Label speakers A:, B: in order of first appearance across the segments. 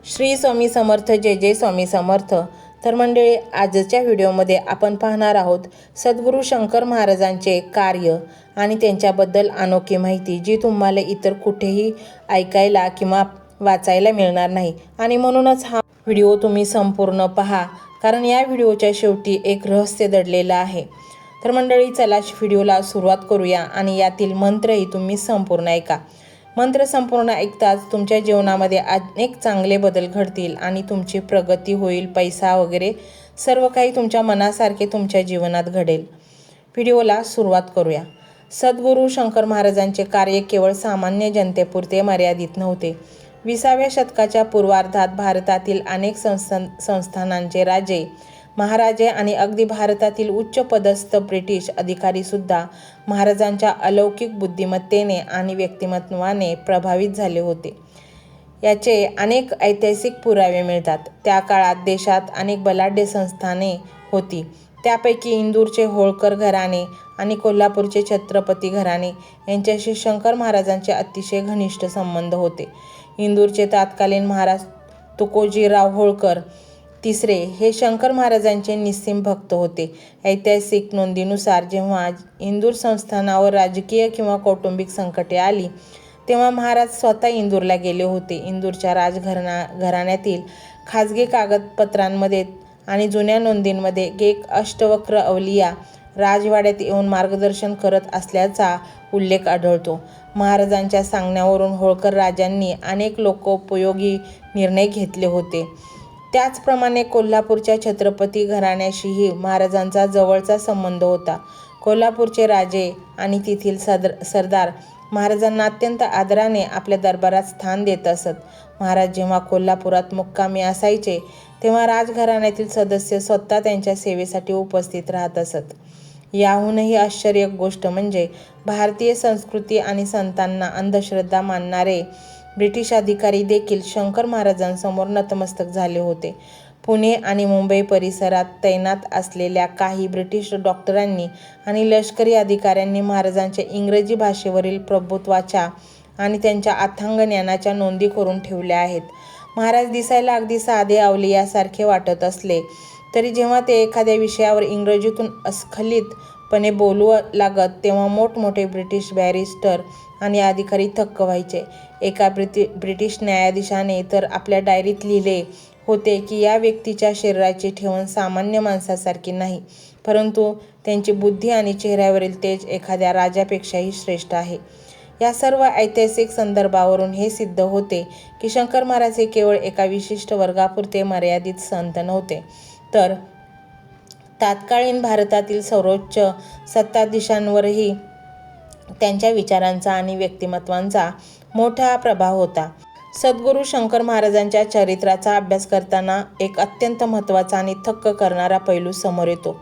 A: श्री स्वामी समर्थ, जय जय स्वामी समर्थ. तर मंडळी, आजच्या व्हिडिओमध्ये आपण पाहणार आहोत सद्गुरू शंकर महाराजांचे कार्य आणि त्यांच्याबद्दल अनोखी माहिती, जी तुम्हाला इतर कुठेही ऐकायला किंवा वाचायला मिळणार नाही. आणि म्हणूनच हा व्हिडिओ तुम्ही संपूर्ण पहा, कारण या व्हिडिओच्या शेवटी एक रहस्य दडलेलं आहे. तर मंडळी, चला व्हिडिओला सुरुवात करूया आणि यातील मंत्रही तुम्ही संपूर्ण ऐका. मंत्र संपूर्ण ऐकताच तुमच्या जीवनामध्ये अनेक चांगले बदल घडतील आणि तुमची प्रगती होईल. पैसा वगैरे सर्व काही तुमच्या मनासारखे तुमच्या जीवनात घडेल. व्हिडिओला सुरुवात करूया. सद्गुरू शंकर महाराजांचे कार्य केवळ सामान्य जनतेपुरते मर्यादित नव्हते. 20व्या शतकाच्या पूर्वार्धात भारतातील अनेक संस्थानांचे राजे, महाराजे आणि अगदी भारतातील उच्च पदस्थ ब्रिटिश अधिकारीसुद्धा महाराजांच्या अलौकिक बुद्धिमत्तेने आणि व्यक्तिमत्वाने प्रभावित झाले होते. याचे अनेक ऐतिहासिक पुरावे मिळतात. त्या काळात देशात अनेक बलाढ्य संस्थाने होती. त्यापैकी इंदूरचे होळकर घराणे आणि कोल्हापूरचे छत्रपती घराणे यांच्याशी शंकर महाराजांचे अतिशय घनिष्ठ संबंध होते. इंदूरचे तत्कालीन महाराज तुकोजीराव होळकर तिसरे हे शंकर महाराजांचे निस्सीम भक्त होते. ऐतिहासिक नोंदीनुसार जेव्हा इंदूर संस्थानावर राजकीय किंवा कौटुंबिक संकटे आली, तेव्हा महाराज स्वतः इंदूरला गेले होते. इंदूरच्या राजघराण्यातील खाजगी कागदपत्रांमध्ये आणि जुन्या नोंदींमध्ये एक अष्टवक्र अवलिया राजवाड्यात येऊन मार्गदर्शन करत असल्याचा उल्लेख आढळतो. महाराजांच्या सांगण्यावरून होळकर राजांनी अनेक लोकोपयोगी निर्णय घेतले होते. त्याचप्रमाणे कोल्हापूरच्या छत्रपती घराण्याशीही महाराजांचा जवळचा संबंध होता. कोल्हापूरचे राजे आणि तेथील सरदार महाराजांना अत्यंत आदराने आपल्या दरबारात स्थान देत असत. महाराज जेव्हा कोल्हापुरात मुक्कामी असायचे, तेव्हा राजघराण्यातील सदस्य स्वतः त्यांच्या सेवेसाठी उपस्थित राहत असत. याहूनही आश्चर्य गोष्ट म्हणजे भारतीय संस्कृती आणि संतांना अंधश्रद्धा मानणारे ब्रिटिश अधिकारी देखील शंकर महाराजांसमोर नतमस्तक झाले होते. पुणे आणि मुंबई परिसरात तैनात असलेल्या काही ब्रिटिश डॉक्टरांनी आणि लष्करी अधिकाऱ्यांनी महाराजांच्या इंग्रजी भाषेवरील प्रभुत्वाच्या आणि त्यांच्या अथांग ज्ञानाच्या नोंदी करून ठेवल्या आहेत. महाराज दिसायला अगदी साधे अवलियासारखे वाटत असले तरी जेव्हा ते एखाद्या विषयावर इंग्रजीतून अस्खलितपणे बोलू लागत, तेव्हा मोठमोठे ब्रिटिश बॅरिस्टर आणि अधिकारी थक्क व्हायचे. एका ब्रिटिश न्यायाधीशाने तर आपल्या डायरीत लिहिले होते की या व्यक्तीच्या शरीराची ठेवण सामान्य माणसासारखी नाही, परंतु त्यांची बुद्धी आणि चेहऱ्यावरील तेज एखाद्या राजापेक्षाही श्रेष्ठ आहे. या सर्व ऐतिहासिक संदर्भावरून हे सिद्ध होते की शंकर महाराज हे केवळ एका विशिष्ट वर्गापुरते मर्यादित संत नव्हते, तर तत्कालीन भारतातील सर्वोच्च सत्ताधीशांवरही त्यांच्या विचारांचा आणि व्यक्तिमत्वाचा मोठा प्रभाव होता. सद्गुरू शंकर महाराजांच्या चरित्राचा अभ्यास करताना एक अत्यंत महत्त्वाचा आणि थक्क करणारा पैलू समोर येतो,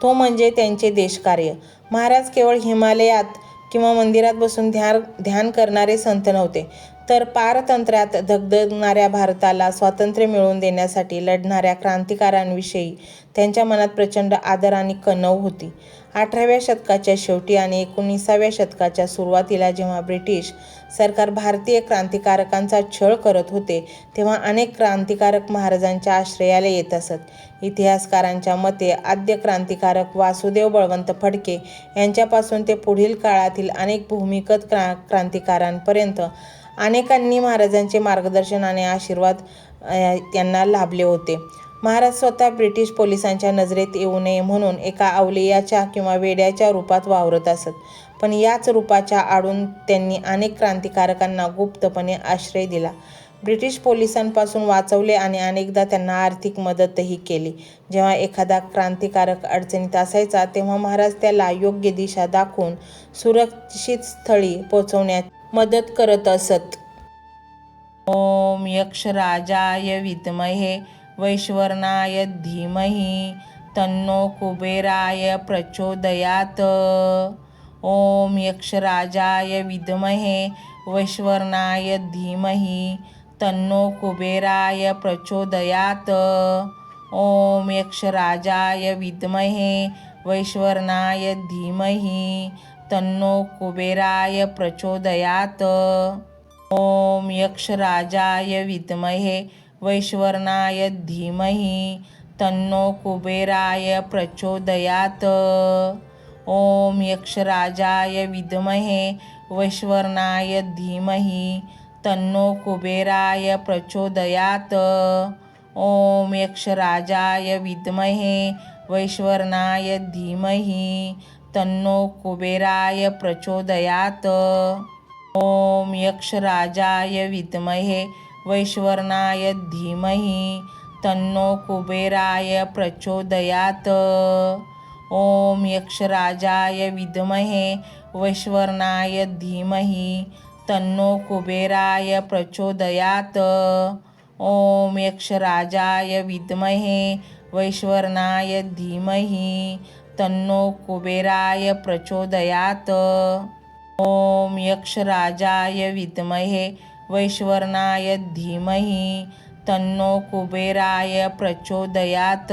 A: तो म्हणजे त्यांचे देशकार्य. महाराज केवळ हिमालयात किंवा मंदिरात बसून ध्यान करणारे संत नव्हते, तर पारतंत्र्यात धगधगणाऱ्या भारताला स्वातंत्र्य मिळवून देण्यासाठी लढणाऱ्या क्रांतिकारकांविषयी त्यांच्या मनात प्रचंड आदर आणि कणव होती. 18व्या शतकाच्या शेवटी आणि 19व्या शतकाच्या सुरुवातीला जेव्हा ब्रिटिश सरकार भारतीय क्रांतिकारकांचा छळ करत होते, तेव्हा अनेक क्रांतिकारक महाराजांच्या आश्रयाला येत असत. इतिहासकारांच्या मते आद्य क्रांतिकारक वासुदेव बळवंत फडके यांच्यापासून ते पुढील काळातील अनेक भूमिगत क्रांतिकारांपर्यंत अनेकांनी महाराजांचे मार्गदर्शन आणि आशीर्वाद त्यांना लाभले होते. महाराज स्वतः ब्रिटिश पोलिसांच्या नजरेत येऊ नये म्हणून एका अवलियाच्या किंवा वेड्याच्या रूपात वावरत असत, पण याच रूपाच्या आडून त्यांनी अनेक क्रांतिकारकांना गुप्तपणे आश्रय दिला, ब्रिटिश पोलिसांपासून वाचवले आणि अनेकदा त्यांना आर्थिक मदतही केली. जेव्हा एखादा क्रांतिकारक अडचणीत असायचा, तेव्हा महाराज त्याला योग्य दिशा दाखवून सुरक्षित स्थळी पोहोचवण्यात मदत करत असत. ओम यक्षराजाय विद्महे वैश्वानराय धीमहि तन्नो कुबेराय प्रचोदयात्. ओम यक्षराजाय विद्महे वैश्वानराय धीमहि तन्नो कुबेराय प्रचोदयात्. ओम यक्षराजाय विद्महे वैश्वानराय धीमहि तन्नो कुबेराय प्रचोदयात्. ओम यक्षराजाय विद्महे वैश्वरणाय धीमहि तन्नो कुबेराय प्रचोदयात्। ओम यक्षराजाय विद्महे वैश्वरणाय धीमहि तन्नो कुबेराय प्रचोदयात्। ओम यक्षराजाय विद्महे वैश्वरणाय धीमहि तन्नो कुबेराय प्रचोदयात्। ओम यक्षराजाय विद्महे वैश्वरणाय धीमहि तन्नो कुबेराय प्रचोदयात्। ओम यक्षराजाय विद्महे वैश्वरणाय धीमहि तन्नो कुबेराय प्रचोदयात्। ओम यक्षराजाय विद्महे वैश्वरणाय धीमहि तन्नो कुबेराय प्रचोदयात्। ओम यक्षराजाय विद्महे वैश्वरणाय धीमहि तन्नो कुबेराय प्रचोदयात्।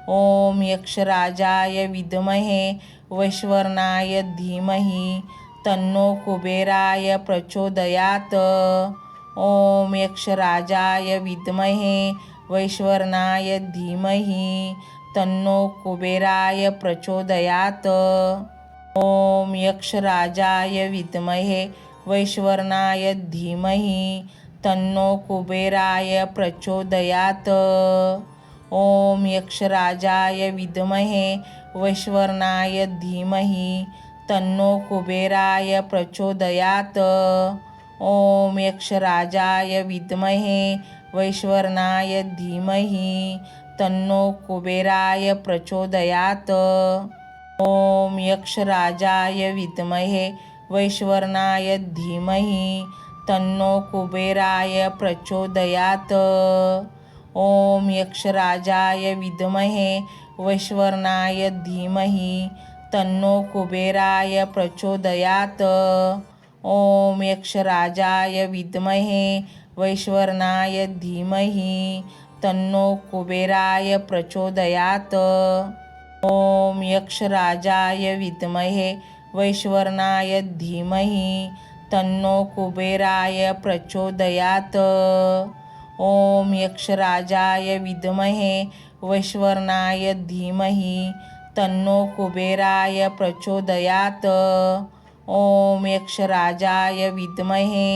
A: ओम यक्षराजाय विद्महे वैश्वरणाय धीमहि तन्नो कुबेराय प्रचोदयात्। ओम यक्षराजाय विद्महे वैश्वरणाय धीमहि तन्नो कुबेराय प्रचोदयात्। ओम यक्षराजाय विद्महे वैश्वरणाय धीमहि तन्नो कुबेराय प्रचोदयात्। ओम यक्षराजाय विद्महे वैश्वरणाय धीमहि तन्नो कुबेराय प्रचोदयात्। ओम यक्षराजाय विद्महे वैश्वरणाय धीमहि तन्नो कुबेराय प्रचोदयात्। ओम यक्षराजाय विद्महे वैश्वरणाय धीमहि तन्नो कुबेराय प्रचोदयात्। ओम यक्षराजाय विद्महे वैश्वरणाय धीमहि तन्नो कुबेराय प्रचोदयात्। ओम यक्षराजाय विद्महे वैश्वरणाय धीमहि तन्नो कुबेराय प्रचोदयात्। ओम यक्षराजाय विद्महे वैश्वरणाय धीमहि तन्नो कुबेराय प्रचोदयात्। ओम यक्षराजाय विद्महे वैश्वरणाय धीमहि तन्नो कुबेराय प्रचोदयात्। ओम यक्षराजाय विद्महे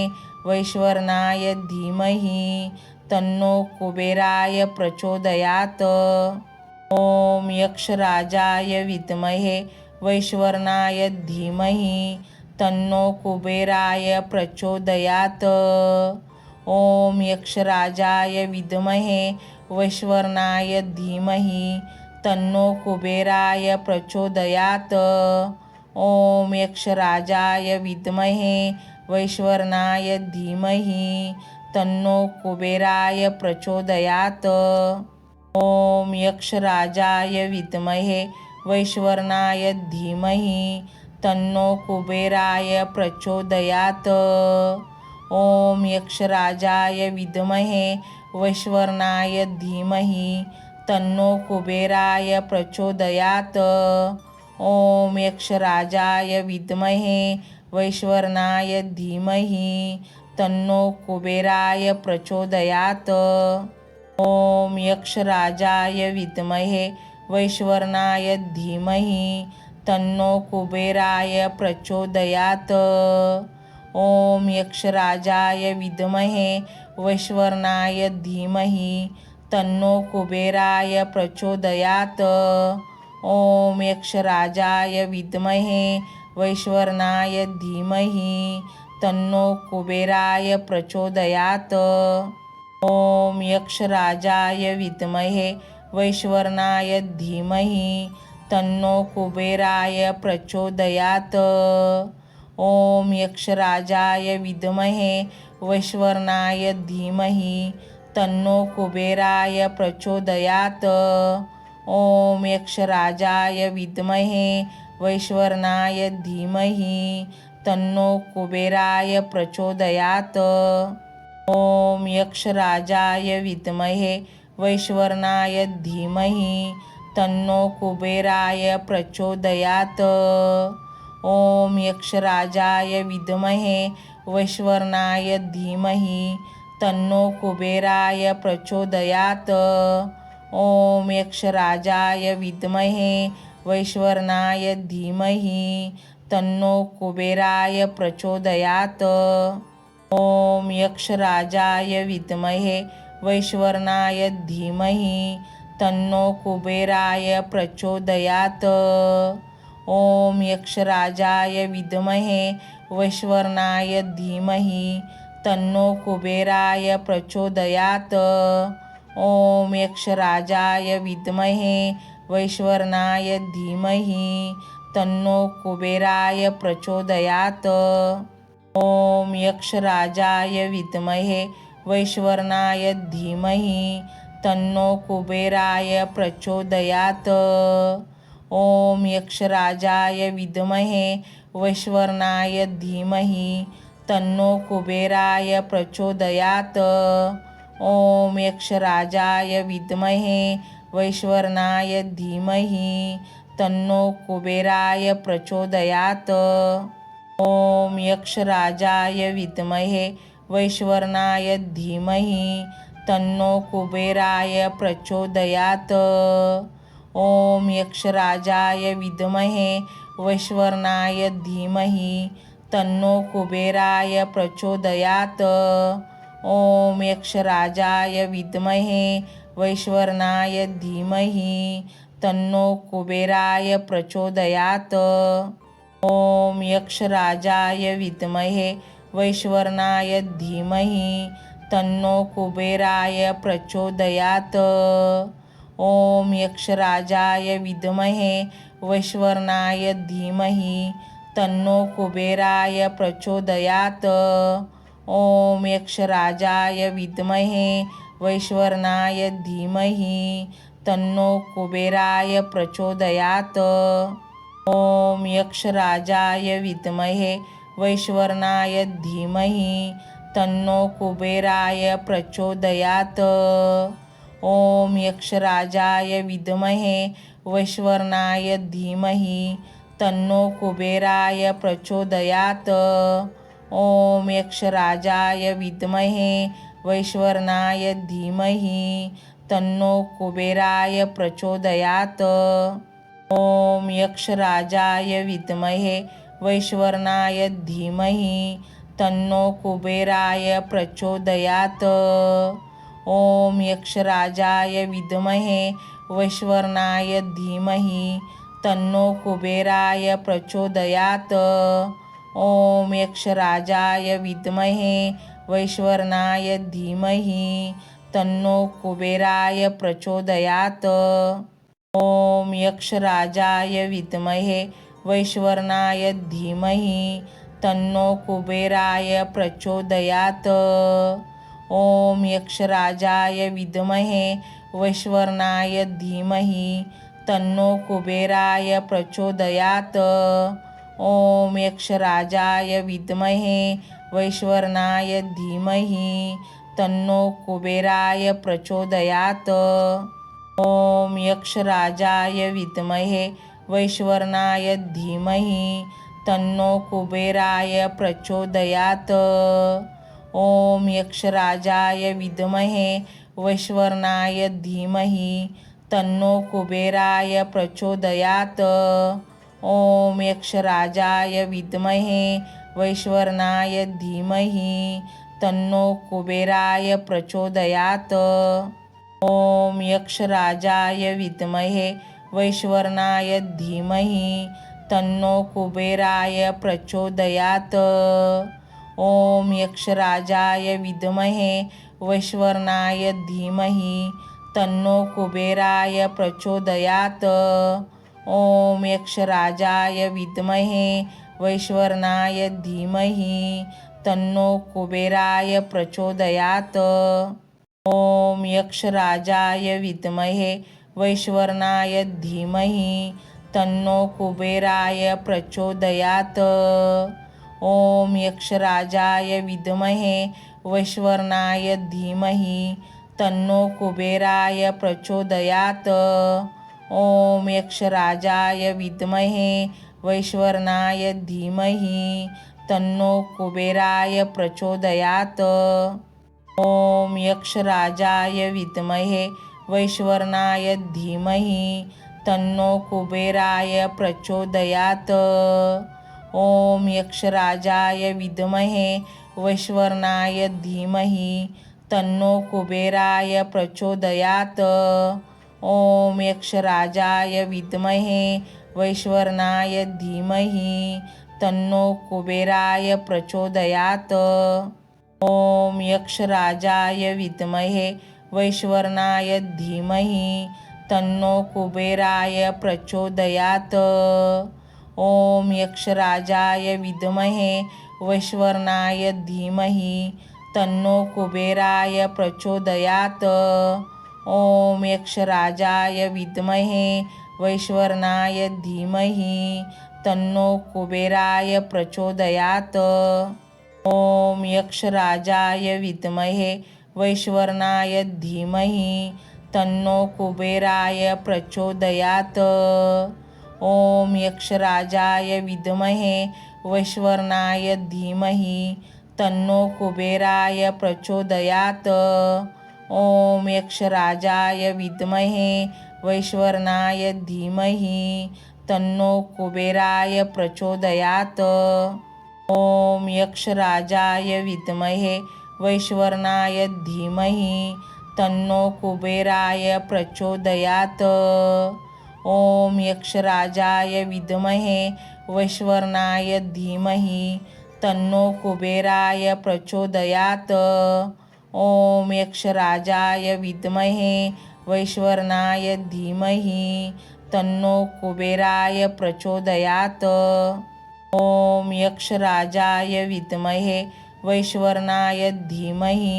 A: वैश्वरणाय धीमहि तन्नो कुबेराय प्रचोदयात्। ओम यक्षराजाय विद्महे वैश्वरणाय धीमहि तन्नो कुबेराय प्रचोदयात्। ओम यक्षराजाय विद्महे वैश्वरणाय धीमहि तन्नो कुबेराय प्रचोदयात्। ओम यक्षराजाय विद्महे वैश्वरणाय धीमहि तन्नो कुबेराय प्रचोदयात्। ओम यक्षराजाय विद्महे वैश्वरणाय धीमहि तन्नो कुबेराय प्रचोदयात्। ओम यक्षराजाय विद्महे वैश्वरणाय धीमहि तन्नो कुबेराय प्रचोदयात्। ओम यक्षराजाय विद्महे वैश्वरणाय धीमहि तन्नो कुबेराय प्रचोदयात्। ओम यक्षराजाय विद्महे वैश्वरणाय धीमहि तन्नो कुबेराय प्रचोदयात्। ओम यक्षराजाय विद्महे वैश्वरणाय धीमहि तन्नो कुबेराय प्रचोदयात्। ओम यक्षराजाय विद्महे वैश्वरणाय धीमहि तन्नो कुबेराय प्रचोदयात्। ओम यक्षराजाय विद्महे वैश्वरणाय धीमहि तन्नो कुबेराय प्रचोदयात्। ओम यक्षराजाय विद्महे वैश्वरणाय धीमहि तन्नो कुबेराय प्रचोदयात्। ओम यक्षराजाय विद्महे वैश्वरणाय धीमहि तन्नो कुबेराय प्रचोदयात्। ओम यक्षराजाय विद्महे वैश्वरणाय धीमहि तन्नो कुबेराय प्रचोदयात्। ओम यक्षराजाय विद्महे वैश्वरणाय धीमहि तन्नो कुबेराय प्रचोदयात्। ओम यक्षराजाय विद्महे वैश्वरणाय धीमहि तन्नो कुबेराय प्रचोदयात्। ओम यक्षराजाय विद्महे वैश्वरणाय धीमहि तन्नो कुबेराय प्रचोदयात्। ओम यक्षराजाय विद्महे वैश्वरणाय धीमहि तन्नो कुबेराय प्रचोदयात्। ओम यक्षराजाय विद्महे वैश्वरणाय धीमहि तन्नो कुबेराय प्रचोदयात्। ओम यक्षराजाय विद्महे वैश्वरणाय धीमहि तन्नो कुबेराय प्रचोदयात्। ओम यक्षराजाय विद्महे वैश्वरणाय धीमहि तन्नो कुबेराय प्रचोदयात्। ओम यक्षराजाय विद्महे वैश्वरणाय धीमहि तन्नो कुबेराय प्रचोदयात्। ओम यक्षराजाय विद्महे वैश्वरणाय धीमहि तन्नो कुबेराय प्रचोदयात्। ओम यक्षराजाय विद्महे वैश्वरणाय धीमहि तन्नो कुबेराय प्रचोदयात्। ओम यक्षराजाय विद्महे वैश्वरणाय धीमहि तन्नो कुबेराय प्रचोदयात्। ओम यक्षराजाय विद्महे वैश्वरणाय धीमहि तन्नो कुबेराय प्रचोदयात्। ओम यक्षराजाय विद्महे वैश्वरणाय धीमहि तन्नो कुबेराय प्रचोदयात्। ओम यक्षराजाय विद्महे वैश्वरणाय धीमहि तन्नो कुबेराय प्रचोदयात्। ओम यक्षराजाय विद्महे वैश्वरणाय धीमहि तन्नो कुबेराय प्रचोदयात्। ओम यक्षराजाय विद्महे वैश्वरणाय धीमहि तन्नो कुबेराय प्रचोदयात्। ओम यक्षराजाय विद्महे वैश्वरणाय धीमहि तन्नो कुबेराय प्रचोदयात्। ओम यक्षराजाय विद्महे वैश्वरणाय धीमहि तन्नो कुबेराय प्रचोदयात्। ओम यक्षराजाय विद्महे वैश्वरणाय धीमहि तन्नो कुबेराय प्रचोदयात्। ओम यक्षराजाय विद्महे वैश्वरणाय धीमहि तन्नो कुबेराय प्रचोदयात्। ओम यक्षराजाय विद्महे वैश्वरणाय धीमहि तन्नो कुबेराय प्रचोदयात्। ओम यक्षराजाय विद्महे वैश्वरणाय धीमहि तन्नो कुबेराय प्रचोदयात्। ओम यक्षराजाय विद्महे वैश्वरणाय धीमहि तन्नो कुबेराय प्रचोदयात्। ओम यक्षराजाय विद्महे वैश्वरणाय धीमहि तन्नो कुबेराय प्रचोदयात्। ओम यक्षराजाय विद्महे वैश्वरणाय धीमहि तन्नो कुबेराय प्रचोदयात्। ओम यक्षराजाय विद्महे वैश्वरणाय धीमहि तन्नो कुबेराय प्रचोदयात्। ओम यक्षराजाय विद्महे वैश्वरणाय धीमहि तन्नो कुबेराय प्रचोदयात्। ओम यक्षराजाय विद्महे वैश्वरणाय धीमहि तन्नो कुबेराय प्रचोदयात्। ओम यक्षराजाय विद्महे वैश्वरणाय धीमहि तन्नो कुबेराय प्रचोदयात्। ओम यक्षराजाय विद्महे वैश्वरणाय धीमहि तन्नो कुबेराय प्रचोदयात्। ओम यक्षराजाय विद्महे वैश्वरणाय धीमहि तन्नो कुबेराय प्रचोदयात्। ओम यक्षराजाय विद्महे वैश्वरणाय धीमहि तन्नो कुबेराय प्रचोदयात्। ओम यक्षराजाय विद्महे वैश्वरणाय धीमहि तन्नो कुबेराय प्रचोदयात्। ओम यक्षराजाय विद्महे वैश्वरणाय धीमहि तन्नो कुबेराय प्रचोदयात्। ओम यक्षराजाय विद्महे वैश्वरणाय धीमहि तन्नो कुबेराय प्रचोदयात्। ओम यक्षराजाय विद्महे वैश्वरणाय धीमहि तन्नो कुबेराय प्रचोदयात्। ओम यक्षराजाय विद्महे वैश्वरणाय धीमहि तन्नो कुबेराय प्रचोदयात्। ओम यक्षराजाय विद्महे वैश्वरणाय धीमहि तन्नो कुबेराय प्रचोदयात्। ओम यक्षराजाय विद्महे वैश्वरणाय धीमहि तन्नो कुबेराय प्रचोदयात्। ओम यक्षराजाय विद्महे वैश्वरणाय धीमहि तन्नो कुबेराय प्रचोदयात्। ओम यक्षराजाय विद्महे वैश्वरणाय धीमहि तन्नो कुबेराय प्रचोदयात्। ओम यक्षराजाय विद्महे वैश्वरणाय धीमहि तन्नो कुबेराय प्रचोदयात्। ओम यक्षराजाय विद्महे वैश्वरणाय धीमहि तन्नो कुबेराय प्रचोदयात्। ओम यक्षराजाय विद्महे वैश्वरणाय धीमहि तन्नो कुबेराय प्रचोदयात्। ओम यक्षराजाय विद्महे वैश्वरणाय धीमहि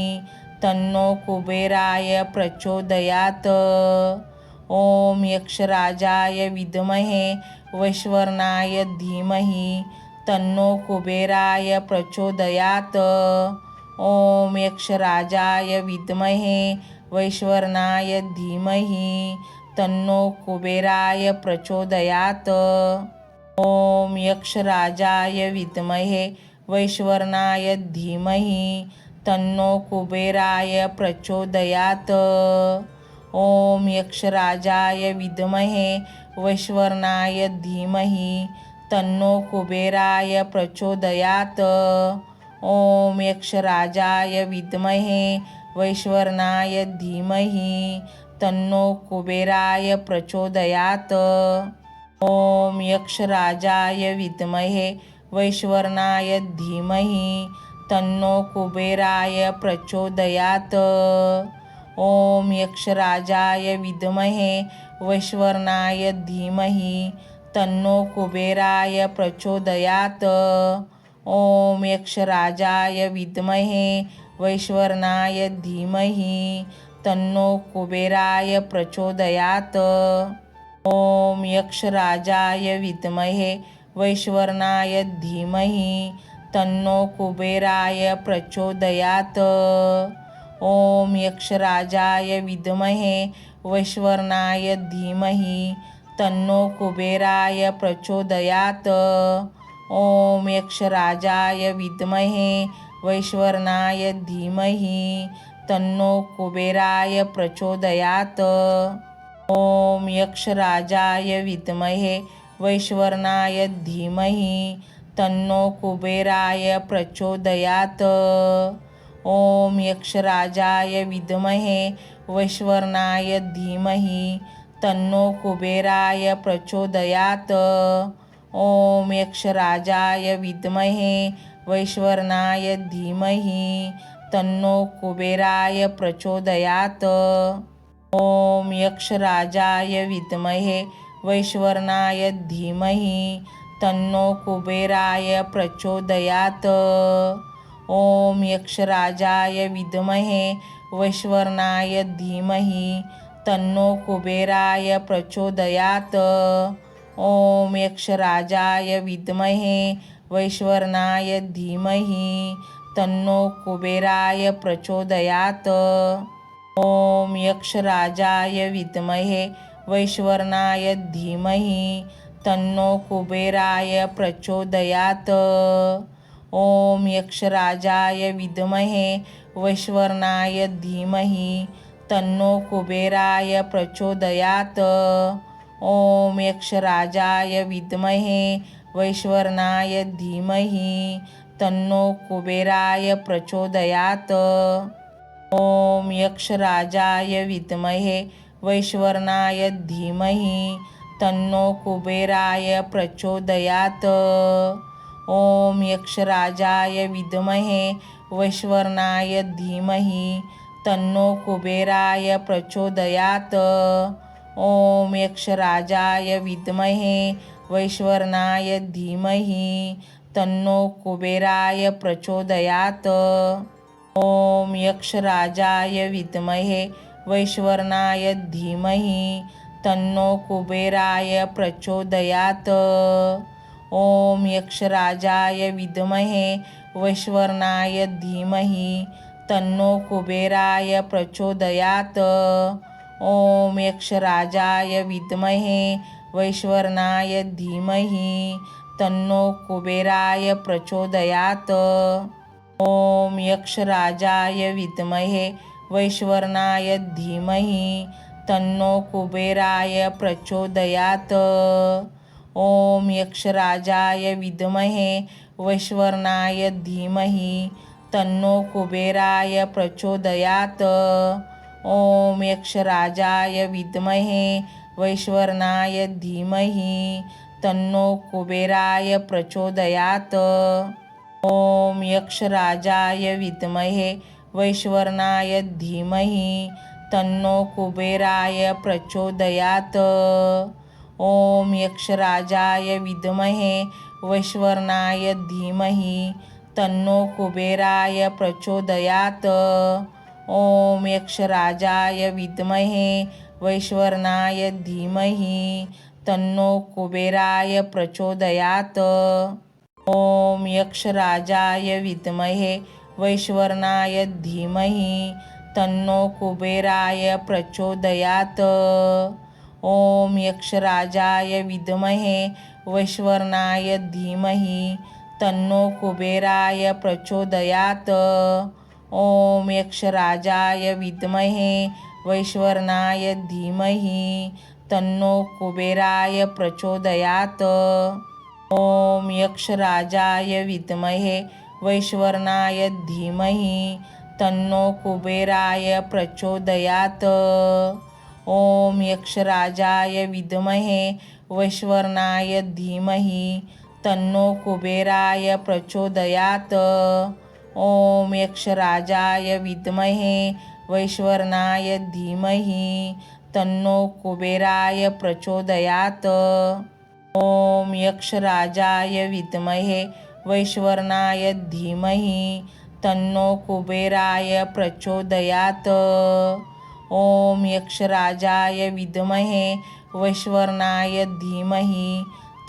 A: तन्नो कुबेराय प्रचोदयात्। ओम यक्षराजाय विद्महे वैश्वरणाय धीमहि तन्नो कुबेराय प्रचोदयात्। ओम यक्षराजाय विद्महे वैश्वरणाय धीमहि तन्नो कुबेराय प्रचोदयात्। ओम यक्षराजाय विद्महे वैश्वरणाय धीमहि तन्नो कुबेराय प्रचोदयात्। ओम यक्षराजाय विद्महे वैश्वरणाय धीमहि तन्नो कुबेराय प्रचोदयात्। ओम यक्षराजाय विद्महे वैश्वरणाय धीमहि तन्नो कुबेराय प्रचोदयात्। ओम यक्षराजाय विद्महे वैश्वरणाय धीमहि तन्नो कुबेराय प्रचोदयात्। ओम यक्षराजाय विद्महे वैश्वरणाय धीमहि तन्नो कुबेराय प्रचोदयात्। ओम यक्षराजाय विद्महे वैश्वरणाय धीमहि तन्नो कुबेराय प्रचोदयात्। ओम यक्षराजाय विद्महे वैश्वरणाय धीमहि तन्नो कुबेराय प्रचोदयात्। ओम यक्षराजाय विद्महे वैश्वरणाय धीमहि तन्नो कुबेराय प्रचोदयात्। ओम यक्षराजाय विद्महे वैश्वरणाय धीमहि तन्नो कुबेराय प्रचोदयात्। ओम यक्षराजाय विद्महे वैश्वरणाय धीमहि तन्नो कुबेराय प्रचोदयात्। ओम यक्षराजाय विद्महे वैश्वरणाय धीमहि तन्नो कुबेराय प्रचोदयात्। ओम यक्षराजाय विद्महे वैश्वरणाय धीमहि तन्नो कुबेराय प्रचोदयात्। ओम यक्षराजाय विद्महे वैश्वरणाय धीमहि तन्नो कुबेराय प्रचोदयात्। ओम यक्षराजाय विद्महे वैश्वरणाय धीमहि तन्नो कुबेराय प्रचोदयात्। ओम यक्षराजाय विद्महे वैश्वरणाय धीमहि तन्नो कुबेराय प्रचोदयात्। ओम यक्षराजाय विद्महे वैश्वरणाय धीमहि तन्नो कुबेराय प्रचोदयात्। ओम यक्षराजाय विद्महे वैश्वरणाय धीमहि तन्नो कुबेराय प्रचोदयात्। ओम यक्षराजाय विद्महे वैश्वरणाय धीमहि तन्नो कुबेराय प्रचोदयात्। ओम यक्षराजाय विद्महे वैश्वरणाय धीमहि तन्नो कुबेराय प्रचोदयात्। ओम यक्षराजाय विद्महे वैश्वरणाय धीमहि तन्नो कुबेराय प्रचोदयात्। ओम यक्षराजाय विद्महे वैश्वरणाय धीमहि तन्नो कुबेराय प्रचोदयात्। ओम यक्षराजाय विद्महे वैश्वरणाय धीमहि तन्नो कुबेराय प्रचोदयात्। ओम यक्षराजाय विद्महे वैश्वरणाय धीमहि तन्नो कुबेराय प्रचोदयात्। ओम यक्षराजाय विद्महे वैश्वरणाय धीमहि तन्नो कुबेराय प्रचोदयात्। ओम यक्षराजाय विद्महे वैश्वरणाय धीमहि तन्नो कुबेराय प्रचोदयात्। ओम यक्षराजाय विद्महे वैश्वरणाय धीमहि तन्नो कुबेराय प्रचोदयात्। ओम यक्षराजाय विद्महे वैश्वरणाय धीमहि तन्नो कुबेराय प्रचोदयात्। ओम यक्षराजाय विद्महे वैश्वरणाय धीमहि तन्नो कुबेराय प्रचोदयात्। ओम यक्षराजाय विद्महे वैश्वरणाय धीमहि तन्नो कुबेराय प्रचोदयात्। ओम यक्षराजाय विद्महे वैश्वरणाय धीमहि तन्नो कुबेराय प्रचोदयात्। ओम यक्षराजाय विद्महे वैश्वरणाय धीमहि तन्नो कुबेराय प्रचोदयात्। ओम यक्षराजाय विद्महे वैश्वरणाय धीमहि तन्नो कुबेराय प्रचोदयात्। ओम यक्षराजाय विद्महे वैश्वरणाय धीमहि तन्नो कुबेराय प्रचोदयात्। ओम यक्षराजाय विद्महे वैश्वरणाय धीमहि तन्नो कुबेराय प्रचोदयात्। ओम यक्षराजाय विद्महे वैश्वरणाय धीमहि तन्नो कुबेराय प्रचोदयात्। ओम यक्षराजाय विद्महे वैश्वरणाय धीमहि तन्नो कुबेराय प्रचोदयात्। ओम यक्षराजाय विद्महे वैश्वरणाय धीमहि तन्नो कुबेराय प्रचोदयात्। ओम यक्षराजाय विद्महे वैश्वरणाय धीमहि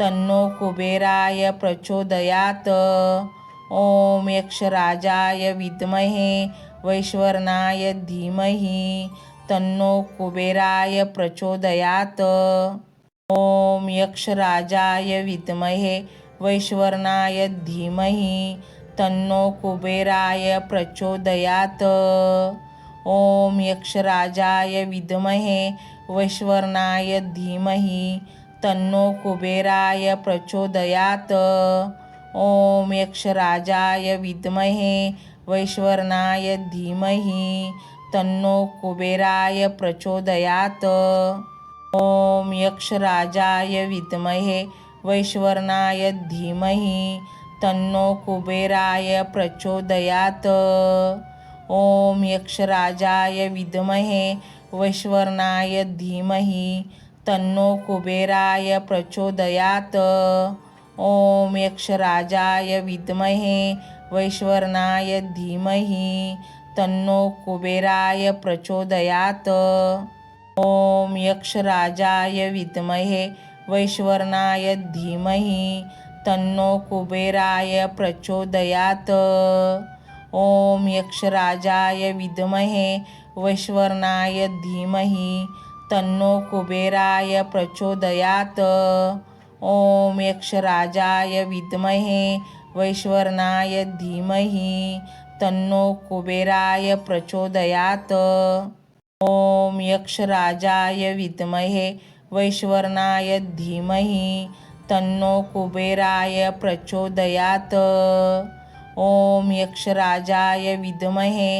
A: तन्नो कुबेराय प्रचोदयात्। ओम यक्षराजाय विद्महे वैश्वरणाय धीमहि तन्नो कुबेराय प्रचोदयात्। ओम यक्षराजाय विद्महे वैश्वरणाय धीमहि तन्नो कुबेराय प्रचोदयात्। ओम यक्षराजाय विद्महे वैश्वरणाय धीमहि तन्नो कुबेराय प्रचोदयात्। ओम यक्षराजाय विद्महे वैश्वरणाय धीमहि तन्नो कुबेराय प्रचोदयात्। ओम यक्षराजाय विद्महे वैश्वरणाय धीमहि तन्नो कुबेराय प्रचोदयात्। ओम यक्षराजाय विद्महे वैश्वरणाय धीमहि तन्नो कुबेराय प्रचोदयात्। ओम यक्षराजाय विद्महे वैश्वरणाय धीमहि तन्नो कुबेराय प्रचोदयात्। ओम यक्षराजाय विद्महे वैश्वरणाय धीमहि तन्नो कुबेराय प्रचोदयात्। ओम यक्षराजाय विद्महे वैश्वरणाय धीमहि तन्नो कुबेराय प्रचोदयात्। ओम यक्षराजाय विद्महे वैश्वरणाय धीमहि तन्नो कुबेराय प्रचोदयात्। ओम यक्षराजाय विद्महे वैश्वरणाय धीमहि तन्नो कुबेराय प्रचोदयात्। ओम यक्षराजाय विद्महे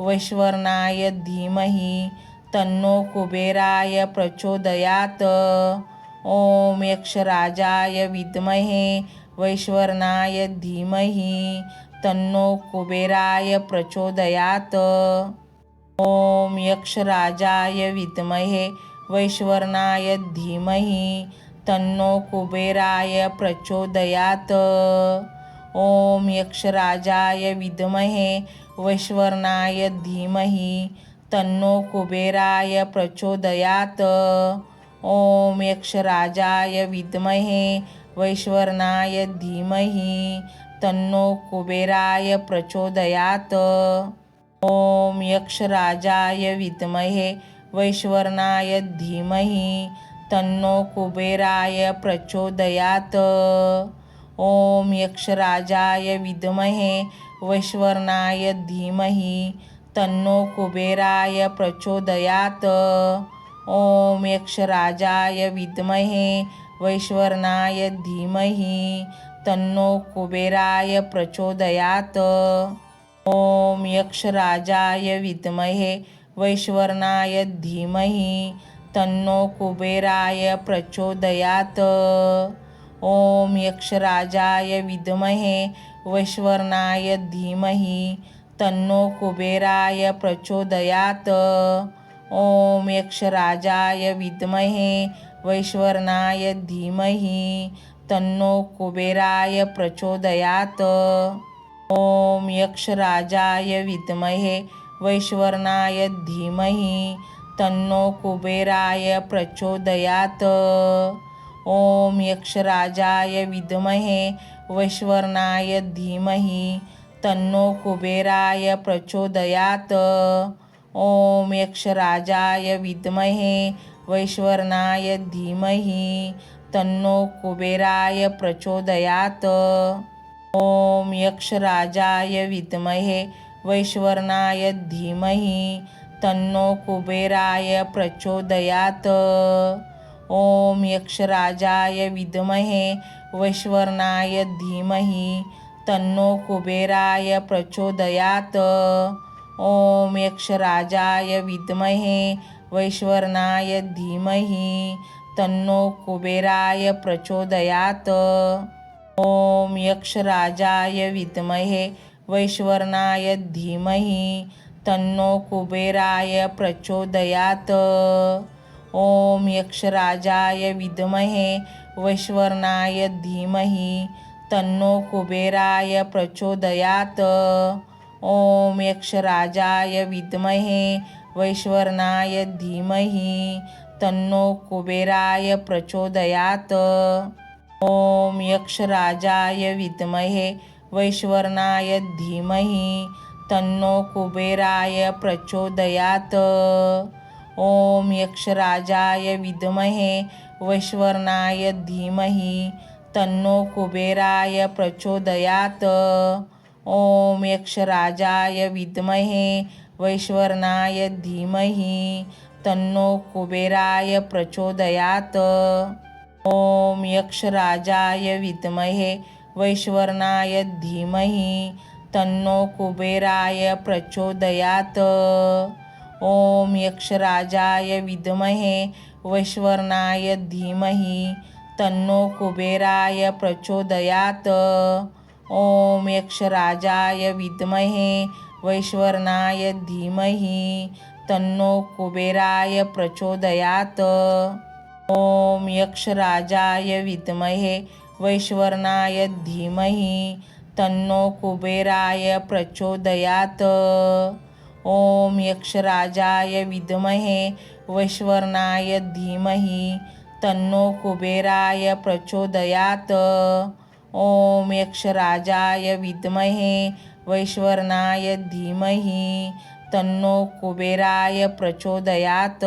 A: वैश्वरणाय धीमहि तन्नो कुबेराय प्रचोदयात्। ओम यक्षराजाय विद्महे वैश्वरणाय धीमहि तन्नो कुबेराय प्रचोदयात्। ओम यक्षराजाय विद्महे वैश्वरणाय धीमहि तन्नो कुबेराय प्रचोदयात्। ओम यक्षराजाय विद्महे वैश्वरणाय धीमहि तन्नो कुबेराय प्रचोदयात्। ओम यक्षराजाय विद्महे वैश्वरणाय धीमहि तन्नो कुबेराय प्रचोदयात्। ओम यक्षराजाय विद्महे वैश्वरणाय धीमहि तन्नो कुबेराय प्रचोदयात्। ओम यक्षराजाय विद्महे वैश्वरणाय धीमहि तन्नो कुबेराय प्रचोदयात्। ओम यक्षराजाय विद्महे वैश्वरणाय धीमहि तन्नो कुबेराय प्रचोदयात्। ओम यक्षराजाय विद्महे वैश्वरणाय धीमहि तन्नो कुबेराय प्रचोदयात्। ओम यक्षराजाय विद्महे वैश्वरणाय धीमहि तन्नो कुबेराय प्रचोदयात्। ओम यक्षराजाय विद्महे वैश्वरणाय धीमहि तन्नो कुबेराय प्रचोदयात्। ओम यक्षराजाय विद्महे वैश्वरणाय धीमहि तन्नो कुबेराय प्रचोदयात्। ओम यक्षराजाय विद्महे वैश्वरणाय धीमहि तन्नो कुबेराय प्रचोदयात्। ओम यक्षराजाय विद्महे वैश्वरणाय धीमहि तन्नो कुबेराय प्रचोदयात्। ओम यक्षराजाय विद्महे वैश्वरणाय धीमहि तन्नो कुबेराय प्रचोदयात्। ओम यक्षराजाय विद्महे वैश्वरणाय धीमहि तन्नो कुबेराय प्रचोदयात्। ओम यक्षराजाय विद्महे वैश्वरणाय धीमहि तन्नो कुबेराय प्रचोदयात्। ओम यक्षराजाय विद्महे वैश्वरणाय धीमहि तन्नो कुबेराय प्रचोदयात्। ओम यक्षराजाय विद्महे वैश्वरणाय धीमहि तन्नो कुबेराय प्रचोदयात्। ओम यक्षराजाय विद्महे वैश्वरणाय धीमहि तन्नो कुबेराय प्रचोदयात्। ओम यक्षराजाय विद्महे वैश्वरणाय धीमहि तन्नो कुबेराय प्रचोदयात्। ओम यक्षराजाय विद्महे वैश्वरणाय धीमहि तन्नो कुबेराय प्रचोदयात्। ओम यक्षराजाय विद्महे वैश्वरणाय धीमहि तन्नो कुबेराय प्रचोदयात्। ओम यक्षराजाय विद्महे वैश्वरणाय धीमहि तन्नो कुबेराय प्रचोदयात्। ओम यक्षराजाय विद्महे वैश्वरणाय धीमहि तन्नो कुबेराय प्रचोदयात्। ओम यक्षराजाय विद्महे वैश्वरणाय धीमहि तन्नो कुबेराय प्रचोदयात्। ओम यक्षराजाय विद्महे वैश्वरणाय धीमहि तन्नो कुबेराय प्रचोदयात्। ओम यक्षराजाय विद्महे वैश्वरणाय धीमहि तन्नो कुबेराय प्रचोदयात्। ओम यक्षराजाय विद्महे वैश्वरणाय धीमहि तन्नो कुबेराय प्रचोदयात्।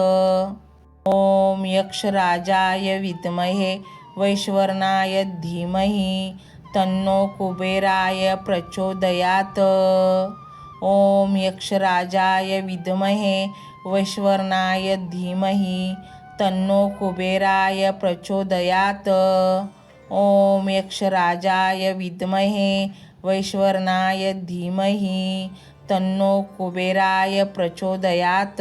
A: ओम यक्षराजाय विद्महे वैश्वरणाय धीमहि तन्नो कुबेराय प्रचोदयात्। ओम यक्षराजाय विद्महे वैश्वानराय धीमहि तन्नो कुबेराय प्रचोदयात्। ओम यक्षराजाय विद्महे वैश्वानराय धीमहि तन्नो कुबेराय प्रचोदयात्।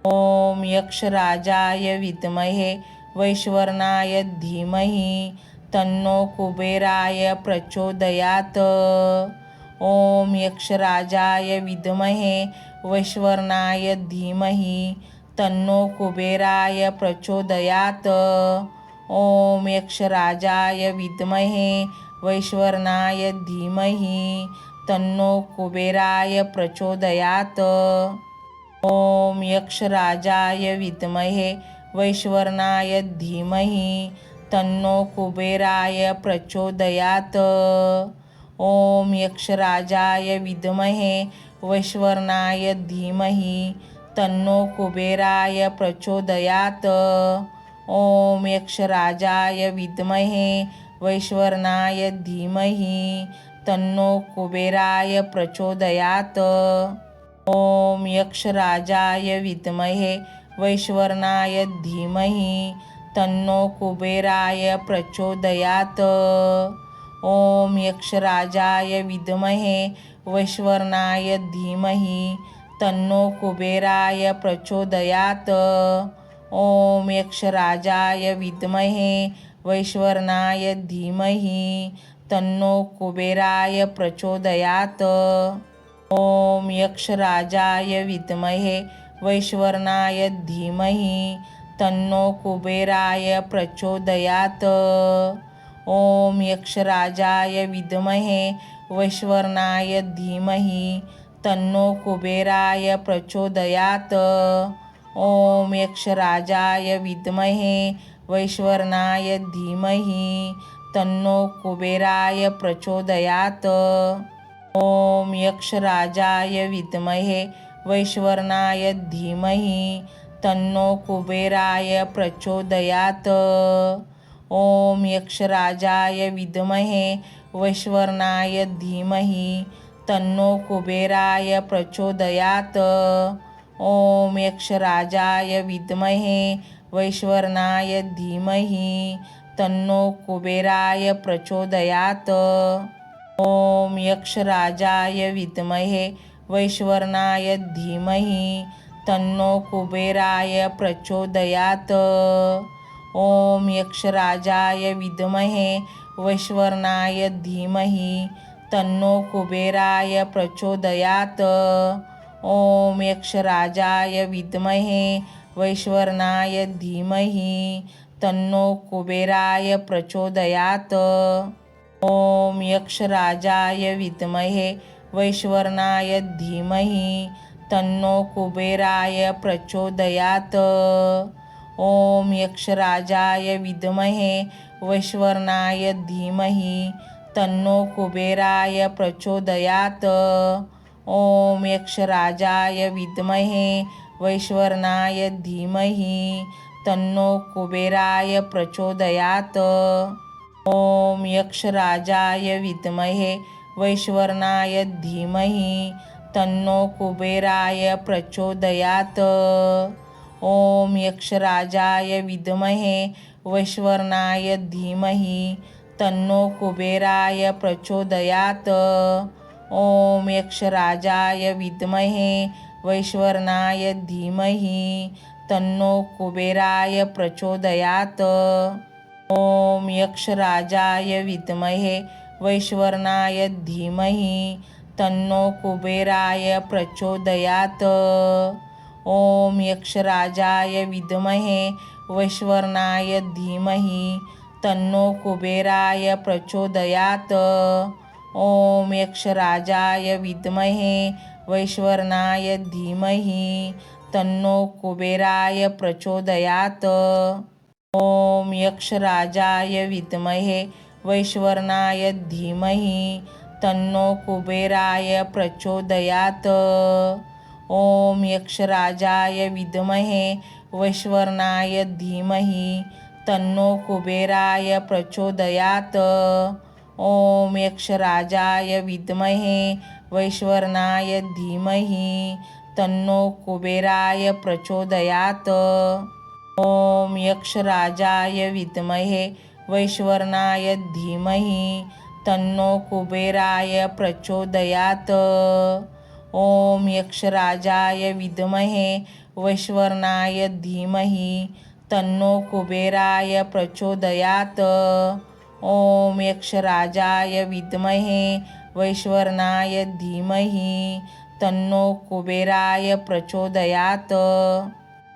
A: ओम यक्षराजाय विद्महे वैश्वानराय धीमहि तन्नो कुबेराय प्रचोदयात्। ओम यक्षराजाय विद्महे वैश्वानराय धीमहि तन्नो कुबेराय प्रचोदयात्। ओम यक्षराजाय विद्महे वैश्वानराय धीमहि तन्नो कुबेराय प्रचोदयात्। ओम यक्षराजाय विद्महे वैश्वानराय धीमहि तन्नो कुबेराय प्रचोदयात्। ओम यक्षराजाय विद्महे वैश्वानराय धीमहि तन्नो कुबेराय प्रचोदयात्। ओम यक्षराजाय विद्महे वैश्वानराय धीमहि तन्नो कुबेराय प्रचोदयात्। ओम यक्षराजाय विद्महे वैश्वानराय धीमहि तन्नो कुबेराय प्रचोदयात्। ओम यक्षराजाय विद्महे वैश्वानराय धीमहि तन्नो कुबेराय प्रचोदयात्। ओम यक्षराजाय विद्महे वैश्वानराय धीमहि तन्नो कुबेराय प्रचोदयात्। ओम यक्षराजाय विद्महे वैश्वानराय धीमहि तन्नो कुबेराय प्रचोदयात्। ओम यक्षराजाय विद्महे वैश्वानराय धीमहि तन्नो कुबेराय प्रचोदयात्। ओम यक्षराजाय विद्महे वैश्वानराय धीमहि तन्नो कुबेराय प्रचोदयात्। ओम यक्षराजाय विद्महे वैश्वानराय धीमहि तन्नो कुबेराय प्रचोदयात्। ओम यक्षराजाय विद्महे वैश्वानराय धीमहि तन्नो कुबेराय प्रचोदयात्। ओम यक्षराजाय विद्महे वैश्वानराय धीमहि तन्नो कुबेराय प्रचोदयात्। ओम यक्षराजाय विद्महे वैश्वानराय धीमहि तन्नो कुबेराय प्रचोदयात्। ओम यक्षराजाय विद्महे वैश्वानराय धीमहि तन्नो कुबेराय प्रचोदयात्। ओम यक्षराजाय विद्महे वैश्वानराय धीमहि तन्नो कुबेराय प्रचोदयात्। ओम यक्षराजाय विद्महे वैश्वानराय धीमहि तन्नो कुबेराय प्रचोदयात्। ओम यक्षराजाय विद्महे वैश्वानराय धीमहि तन्नो कुबेराय प्रचोदयात्। ओम यक्षराजाय विद्महे वैश्वानराय धीमहि तन्नो कुबेराय प्रचोदयात्। ओम यक्षराजाय विद्महे वैश्वानराय धीमहि तन्नो कुबेराय प्रचोदयात्। ओम यक्षराजाय विद्महे वैश्वानराय धीमहि तन्नो कुबेराय प्रचोदयात्। ओम यक्षराजाय विद्महे वैश्वानराय धीमहि तन्नो कुबेराय प्रचोदयात्। ओम यक्षराजाय विद्महे वैश्वानराय धीमहि तन्नो कुबेराय प्रचोदयात्। ओम यक्षराजाय विद्महे वैश्वानराय धीमहि तन्नो कुबेराय प्रचोदयात्। ओम यक्षराजाय विद्महे वैश्वानराय धीमहि तन्नो कुबेराय प्रचोदयात्। ओम यक्षराजाय विद्महे वैश्वानराय धीमहि तन्नो कुबेराय प्रचोदयात्। ओम यक्षराजाय विद्महे वैश्वानराय धीमहि तन्नो कुबेराय प्रचोदयात्। ओम यक्षराजाय विद्महे वैश्वरणाय धीमहि तन्नो कुबेराय प्रचोदयात्। ओम यक्षराजाय विद्महे वैश्वरणाय धीमहि तन्नो कुबेराय प्रचोदयात्। ओम यक्षराजाय विद्महे वैश्वरणाय धीमहि तन्नो कुबेराय प्रचोदयात्। ओम यक्षराजाय विद्महे वैश्वरणाय धीमहि तन्नो कुबेराय प्रचोदयात्।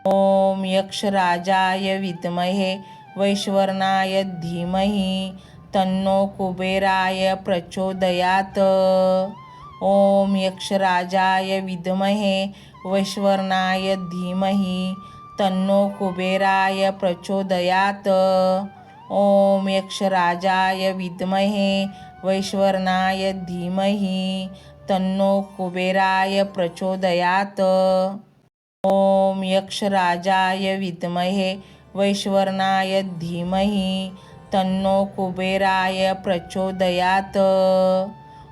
A: ओम यक्षराजाय विद्महे वैश्वरणाय धीमहि तन्नो कुबेराय प्रचोदयात्। ओम यक्षराजाय विद्महे वैश्वरणाय धीमहि तन्नो कुबेराय प्रचोदयात्। ओम यक्षराजाय विद्महे वैश्वरणाय धीमहि तन्नो कुबेराय प्रचोदयात्। ओम यक्षराजाय विद्महे वैश्वरणाय धीमहि तन्नो कुबेराय प्रचोदयात्।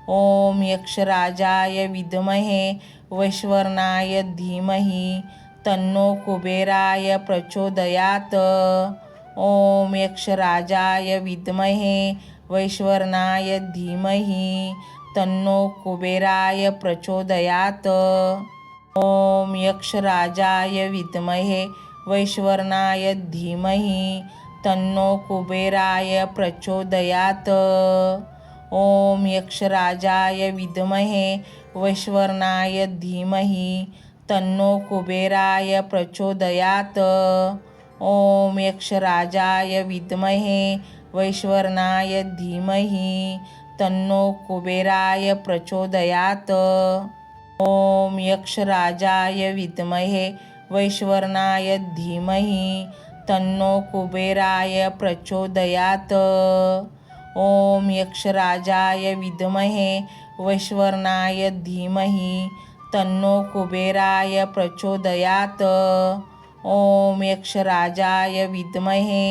A: ओम यक्षराजाय विद्महे वैश्वरणाय धीमहि तन्नो कुबेराय प्रचोदयात्। ओम यक्षराजाय विद्महे वैश्वरणाय धीमहि तन्नो कुबेराय प्रचोदयात्। ओम यक्षराजाय विद्महे वैश्वरणाय धीमहि तन्नो कुबेराय प्रचोदयात्। ओम यक्षराजाय विद्महे वैश्वरणाय धीमहि तन्नो कुबेराय प्रचोदयात्। ओम यक्षराजाय विद्महे वैश्वरणाय धीमहि तन्नो कुबेराय प्रचोदयात्। ओम यक्षराजाय विद्महे वैश्वरणाय धीमहि तन्नो कुबेराय प्रचोदयात्। ओम यक्षराजाय विद्महे वैश्वरणाय धीमहि तन्नो कुबेराय प्रचोदयात्। ओम यक्षराजाय विद्महे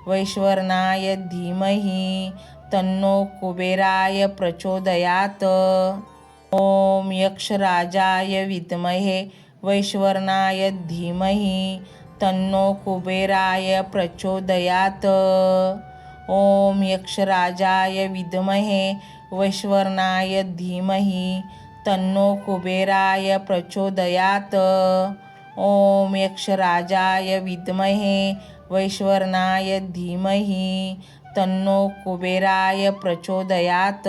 A: वैश्वरणाय धीमहि तन्नो कुबेराय प्रचोदयात्। ओम यक्षराजाय विद्महे वैश्वरणाय धीमहि तन्नो कुबेराय प्रचोदयात्। ओम यक्षराजाय विद्महे वैश्वरणाय धीमहि तन्नो कुबेराय प्रचोदयात्। ओम यक्षराजाय विद्महे वैश्वरणाय धीमहि तन्नो कुबेराय प्रचोदयात्।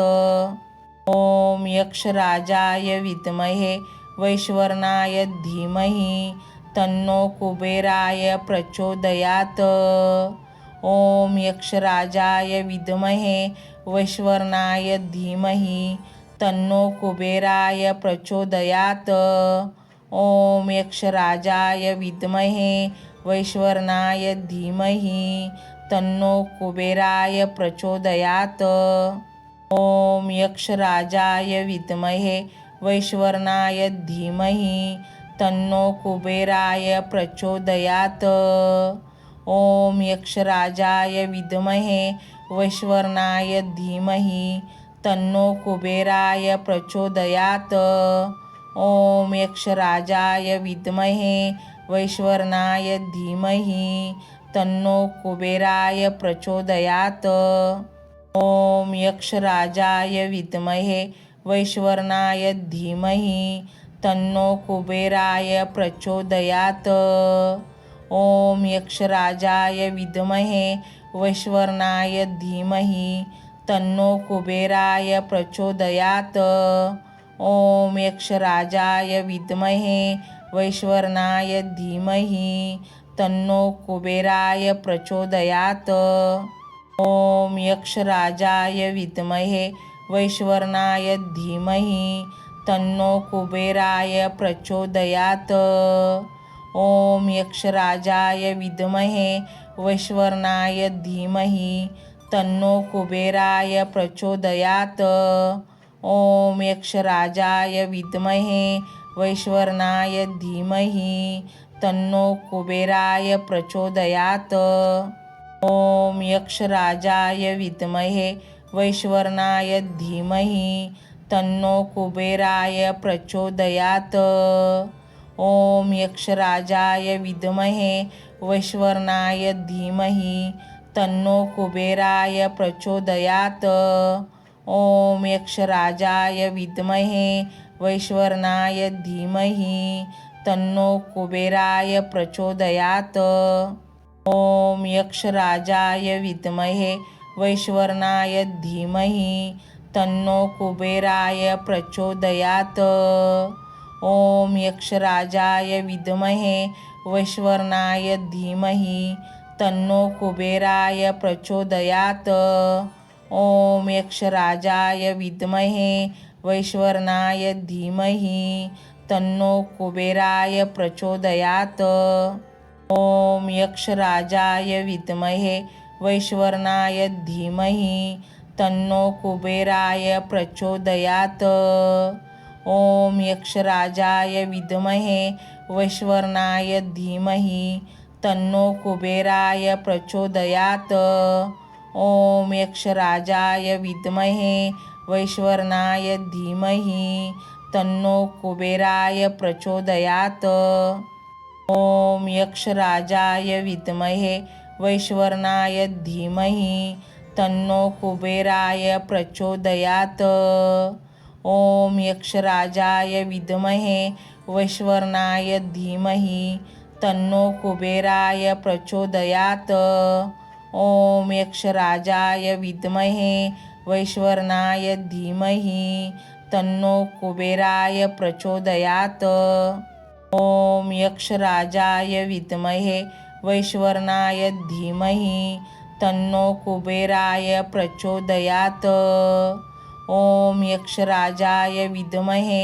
A: ओम यक्षराजाय विद्महे वैश्वरणाय धीमहि तन्नो कुबेराय प्रचोदयात्। ओम यक्षराजाय विद्महे वैश्वरणाय धीमहि तन्नो कुबेराय प्रचोदयात्। ओम यक्षराजाय विद्महे वैश्वरणाय धीमहि तन्नो कुबेराय प्रचोदयात्। ओम यक्षराजाय विद्महे वैश्वरणाय धीमहि तन्नो कुबेराय प्रचोदयात्। ओम यक्षराजाय विद्महे वैश्वरणाय धीमहि तन्नो कुबेराय प्रचोदयात्। ओम यक्षराजाय विद्महे वैश्वरणाय धीमहि तन्नो कुबेराय प्रचोदयात्। ओम यक्षराजाय विद्महे वैश्वरणाय धीमहि तन्नो कुबेराय प्रचोदयात्। ओम यक्षराजाय विद्महे वैश्वरणाय धीमहि तन्नो कुबेराय प्रचोदयात्। ओम यक्षराजाय विद्महे वैश्वरणाय धीमहि तन्नो कुबेराय प्रचोदयात्। ओम यक्षराजाय विद्महे वैश्वरणाय धीमहि तन्नो कुबेराय प्रचोदयात्। ओम यक्षराजाय विद्महे वैश्वरणाय धीमहि तन्नो कुबेराय प्रचोदयात्। ओम यक्षराजाय विद्महे वैश्वरणाय धीमहि तन्नो कुबेराय प्रचोदयात्। ओम यक्षराजाय विद्महे वैश्वरणाय धीमहि तन्नो कुबेराय प्रचोदयात्। ओम यक्षराजाय विद्महे वैश्वरणाय धीमहि तन्नो कुबेराय प्रचोदयात्। ओम यक्षराजाय विद्महे वैश्वरणाय धीमहि तन्नो कुबेराय प्रचोदयात्। ओम यक्षराजाय विद्महे वैश्वरणाय धीमहि तन्नो कुबेराय प्रचोदयात्। ओम यक्षराजाय विद्महे वैश्वरणाय धीमहि तन्नो कुबेराय प्रचोदयात्। ओम यक्षराजाय विद्महे वैश्वरणाय धीमहि तन्नो कुबेराय प्रचोदयात्। ओम यक्षराजाय विद्महे वैश्वरणाय धीमहि तन्नो कुबेराय प्रचोदयात्। ओम यक्षराजाय विद्महे वैश्वरणाय धीमहि तन्नो कुबेराय प्रचोदयात्। ओम यक्षराजाय विद्महे वैश्वरणाय धीमहि तन्नो कुबेराय प्रचोदयात्। ओम यक्षराजाय विद्महे वैश्वरणाय धीमहि तन्नो कुबेराय प्रचोदयात्। ओम यक्षराजाय विद्महे वैश्वरणाय धीमहि तन्नो कुबेराय प्रचोदयात्। ओम यक्षराजाय विद्महे वैश्वरणाय धीमहि तन्नो कुबेराय प्रचोदयात्। ओम यक्षराजाय विद्महे वैश्वरणाय धीमहि तन्नो कुबेराय प्रचोदयात्। ओम यक्षराजाय विद्महे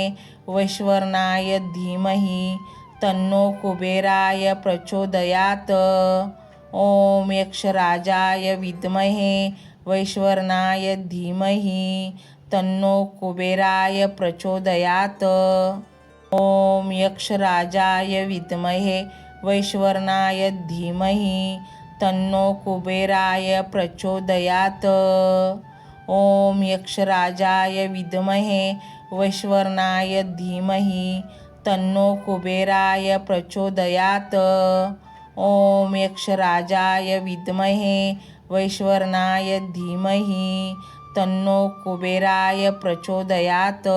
A: वैश्वरणाय धीमहि तन्नो कुबेराय प्रचोदयात्। ओम यक्षराजाय विद्महे वैश्वरणाय धीमहि तन्नो कुबेराय प्रचोदयात्। ओम यक्षराजाय विद्महे वैश्वरणाय धीमहि तन्नो कुबेराय प्रचोदयात्। ओम यक्षराजाय विद्महे वैश्वरणाय धीमहि तन्नो कुबेराय प्रचोदयात्। ओम यक्षराजाय विद्महे वैश्वरणाय धीमहि तन्नो कुबेराय प्रचोदयात्।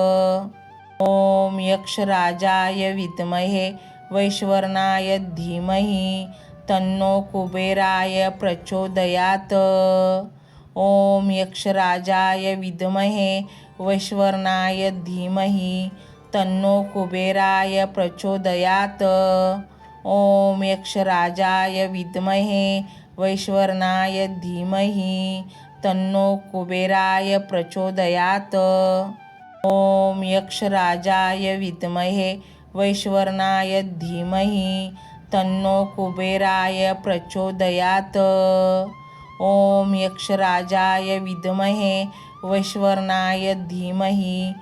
A: ओम यक्षराजाय विद्महे वैश्वरणाय धीमहि तन्नो कुबेराय प्रचोदयात्। ओम यक्षराजाय विद्महे वैश्वरणाय धीमहि तन्नो कुबेराय प्रचोदयात्। ओम यक्षराजाय विद्महे वैश्वरणाय धीमहि तन्नो कुबेराय प्रचोदयात्। ओम यक्षराजाय विद्महे वैश्वरणाय धीमहि तन्नो कुबेराय प्रचोदयात्। ओम यक्षराजाय विद्महे वैश्वरणाय धीमहि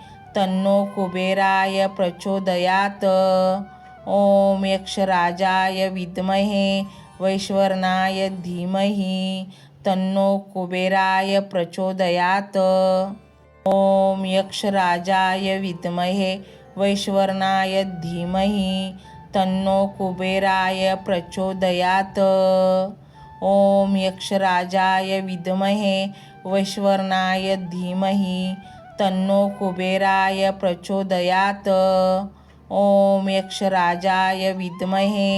A: तन्नो कुबेराय प्रचोदयात्। ओम यक्षराजाय विद्महे वैश्वरणाय धीमहि तन्नो कुबेराय प्रचोदयात्। ओम यक्षराजाय विद्महे वैश्वरणाय धीमहि तन्नो कुबेराय प्रचोदयात्। ओम यक्षराजाय विद्महे वैश्वरणाय धीमहि तन्नो कुबेराय प्रचोदयात्। ओम यक्षराजाय विद्महे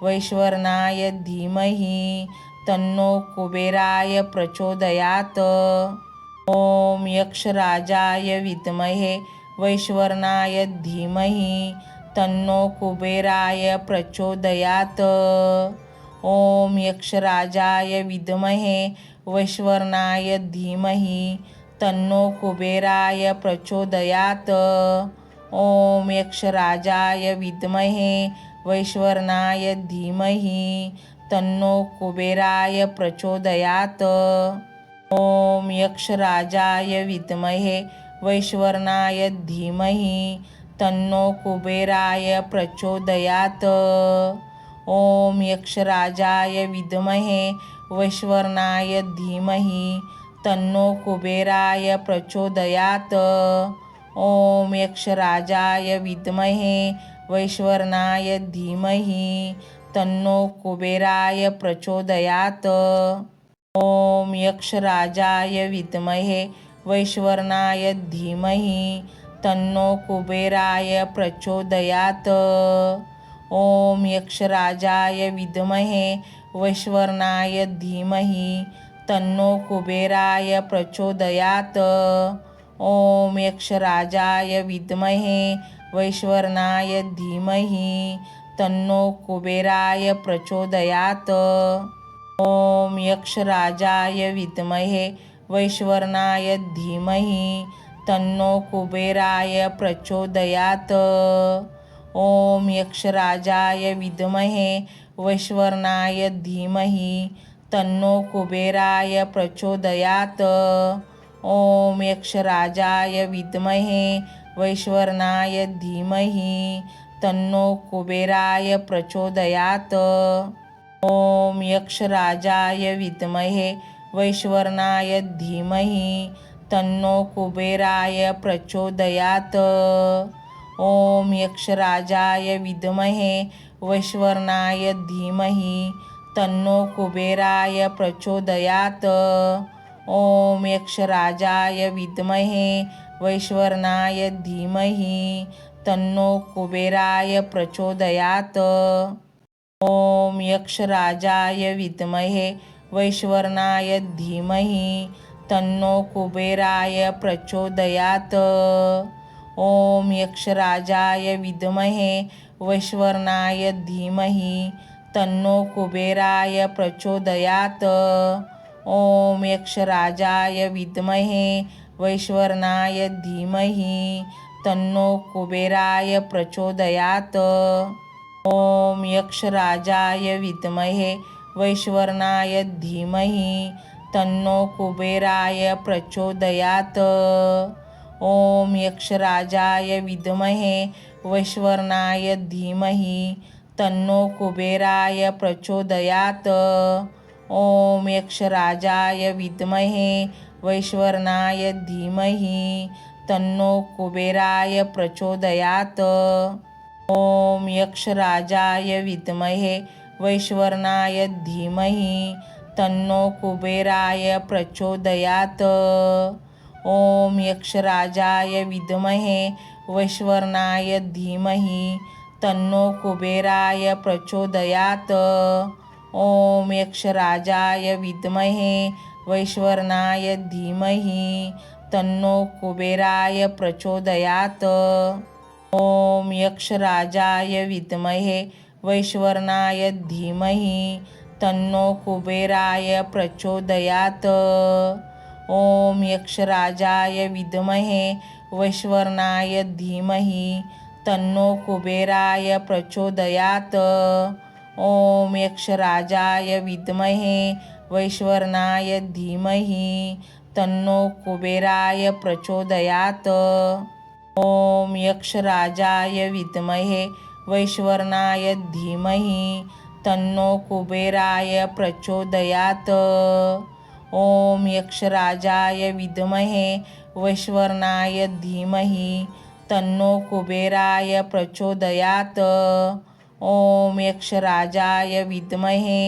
A: वैश्वरणाय धीमहि तन्नो कुबेराय प्रचोदयात्। ओम यक्षराजाय विद्महे वैश्वरणाय धीमहि तन्नो कुबेराय प्रचोदयात्। ओम यक्षराजाय विद्महे वैश्वरणाय धीमहि तन्नो कुबेराय प्रचोदयात्। ओम यक्षराजाय विद्महे वैश्वरणाय धीमहि तन्नो कुबेराय प्रचोदयात्। ओम यक्षराजाय विद्महे वैश्वरणाय धीमहि तन्नो कुबेराय प्रचोदयात्। ओम यक्षराजाय विद्महे वैश्वरणाय धीमहि तन्नो कुबेराय प्रचोदयात्। ओम यक्षराजाय विद्महे वैश्वरणाय धीमहि तन्नो कुबेराय प्रचोदयात्। ओम यक्षराजाय विद्महे वैश्वरणाय धीमहि तन्नो कुबेराय प्रचोदयात्। ओम यक्षराजाय विद्महे वैश्वरणाय धीमहि तन्नो कुबेराय प्रचोदयात्। ओम यक्षराजाय विद्महे वैश्वरणाय धीमहि तन्नो कुबेराय प्रचोदयात्। ओम यक्षराजाय विद्महे वैश्वरणाय धीमहि तन्नो कुबेराय प्रचोदयात्। ओम यक्षराजाय विद्महे वैश्वरणाय धीमहि तन्नो कुबेराय प्रचोदयात्। ओम यक्षराजाय विद्महे वैश्वरणाय धीमहि तन्नो कुबेराय प्रचोदयात्। ओम यक्षराजाय विद्महे वैश्वरणाय धीमहि तन्नो कुबेराय प्रचोदयात्। ओम यक्षराजाय विद्महे वैश्वरणाय धीमहि तन्नो कुबेराय प्रचोदयात्। ओम यक्षराजाय विद्महे वैश्वरणाय धीमहि तन्नो कुबेराय प्रचोदयात्। ओम यक्षराजाय विद्महे वैश्वरणाय धीमहि तन्नो कुबेराय प्रचोदयात्। ओम यक्षराजाय विद्महे वैश्वरणाय धीमहि तन्नो कुबेराय प्रचोदयात्। ओम यक्षराजाय विद्महे वैश्वरणाय धीमहि तन्नो कुबेराय प्रचोदयात्। ओम यक्षराजाय विद्महे वैश्वरणाय धीमहि तन्नो कुबेराय प्रचोदयात्। ओम यक्षराजाय विद्महे वैश्वरणाय धीमहि तन्नो कुबेराय प्रचोदयात्। ओम यक्षराजाय विद्महे वैश्वरणाय धीमहि तन्नो कुबेराय प्रचोदयात्। ओम यक्षराजाय विद्महे वैश्वरणाय धीमहि तन्नो कुबेराय प्रचोदयात्। ओम यक्षराजाय विद्महे वैश्वरणाय धीमहि तन्नो कुबेराय प्रचोदयात्। ओम यक्षराजाय विद्महे वैश्वरणाय धीमहि तन्नो कुबेराय प्रचोदयात्। ओम यक्षराजाय विद्महे वैश्वरणाय धीमहि तन्नो कुबेराय प्रचोदयात्। ओम यक्षराजाय विद्महे वैश्वरणाय धीमहि तन्नो कुबेराय प्रचोदयात्। ओम यक्षराजाय विद्महे वैश्वरणाय धीमहि तन्नो कुबेराय प्रचोदयात्। ओम यक्षराजाय विद्महे वैश्वरणाय धीमहि तन्नो कुबेराय प्रचोदयात्। ओम यक्षराजाय विद्महे वैश्वरणाय धीमहि तन्नो कुबेराय प्रचोदयात्। ओम यक्षराजाय विद्महे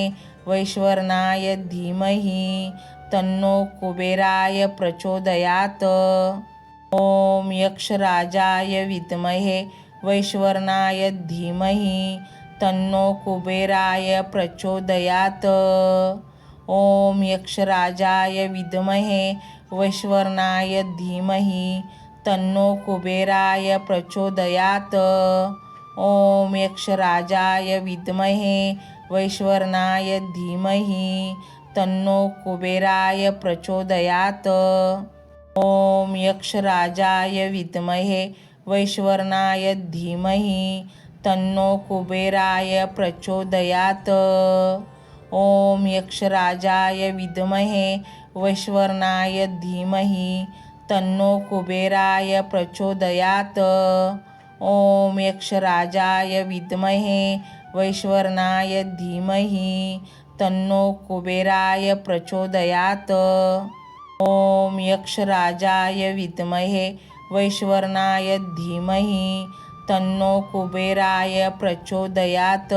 A: वैश्वरणाय धीमहि तन्नो कुबेराय प्रचोदयात्। ओम यक्षराजाय विद्महे वैश्वरणाय धीमहि तन्नो कुबेराय प्रचोदयात्। ओम यक्षराजाय विद्महे वैश्वरणाय धीमहि तन्नो कुबेराय प्रचोदयात्। ओम यक्षराजाय विद्महे वैश्वरणाय धीमहि तन्नो कुबेराय प्रचोदयात्। ओम यक्षराजाय विद्महे वैश्वरणाय धीमहि तन्नो कुबेराय प्रचोदयात्। ओम यक्षराजाय विद्महे वैश्वरणाय धीमहि तन्नो कुबेराय प्रचोदयात्। ओम यक्षराजाय विद्महे वैश्वरणाय धीमहि तन्नो कुबेराय प्रचोदयात्। ओम यक्षराजाय विद्महे वैश्वरणाय धीमहि तन्नो कुबेराय प्रचोदयात्।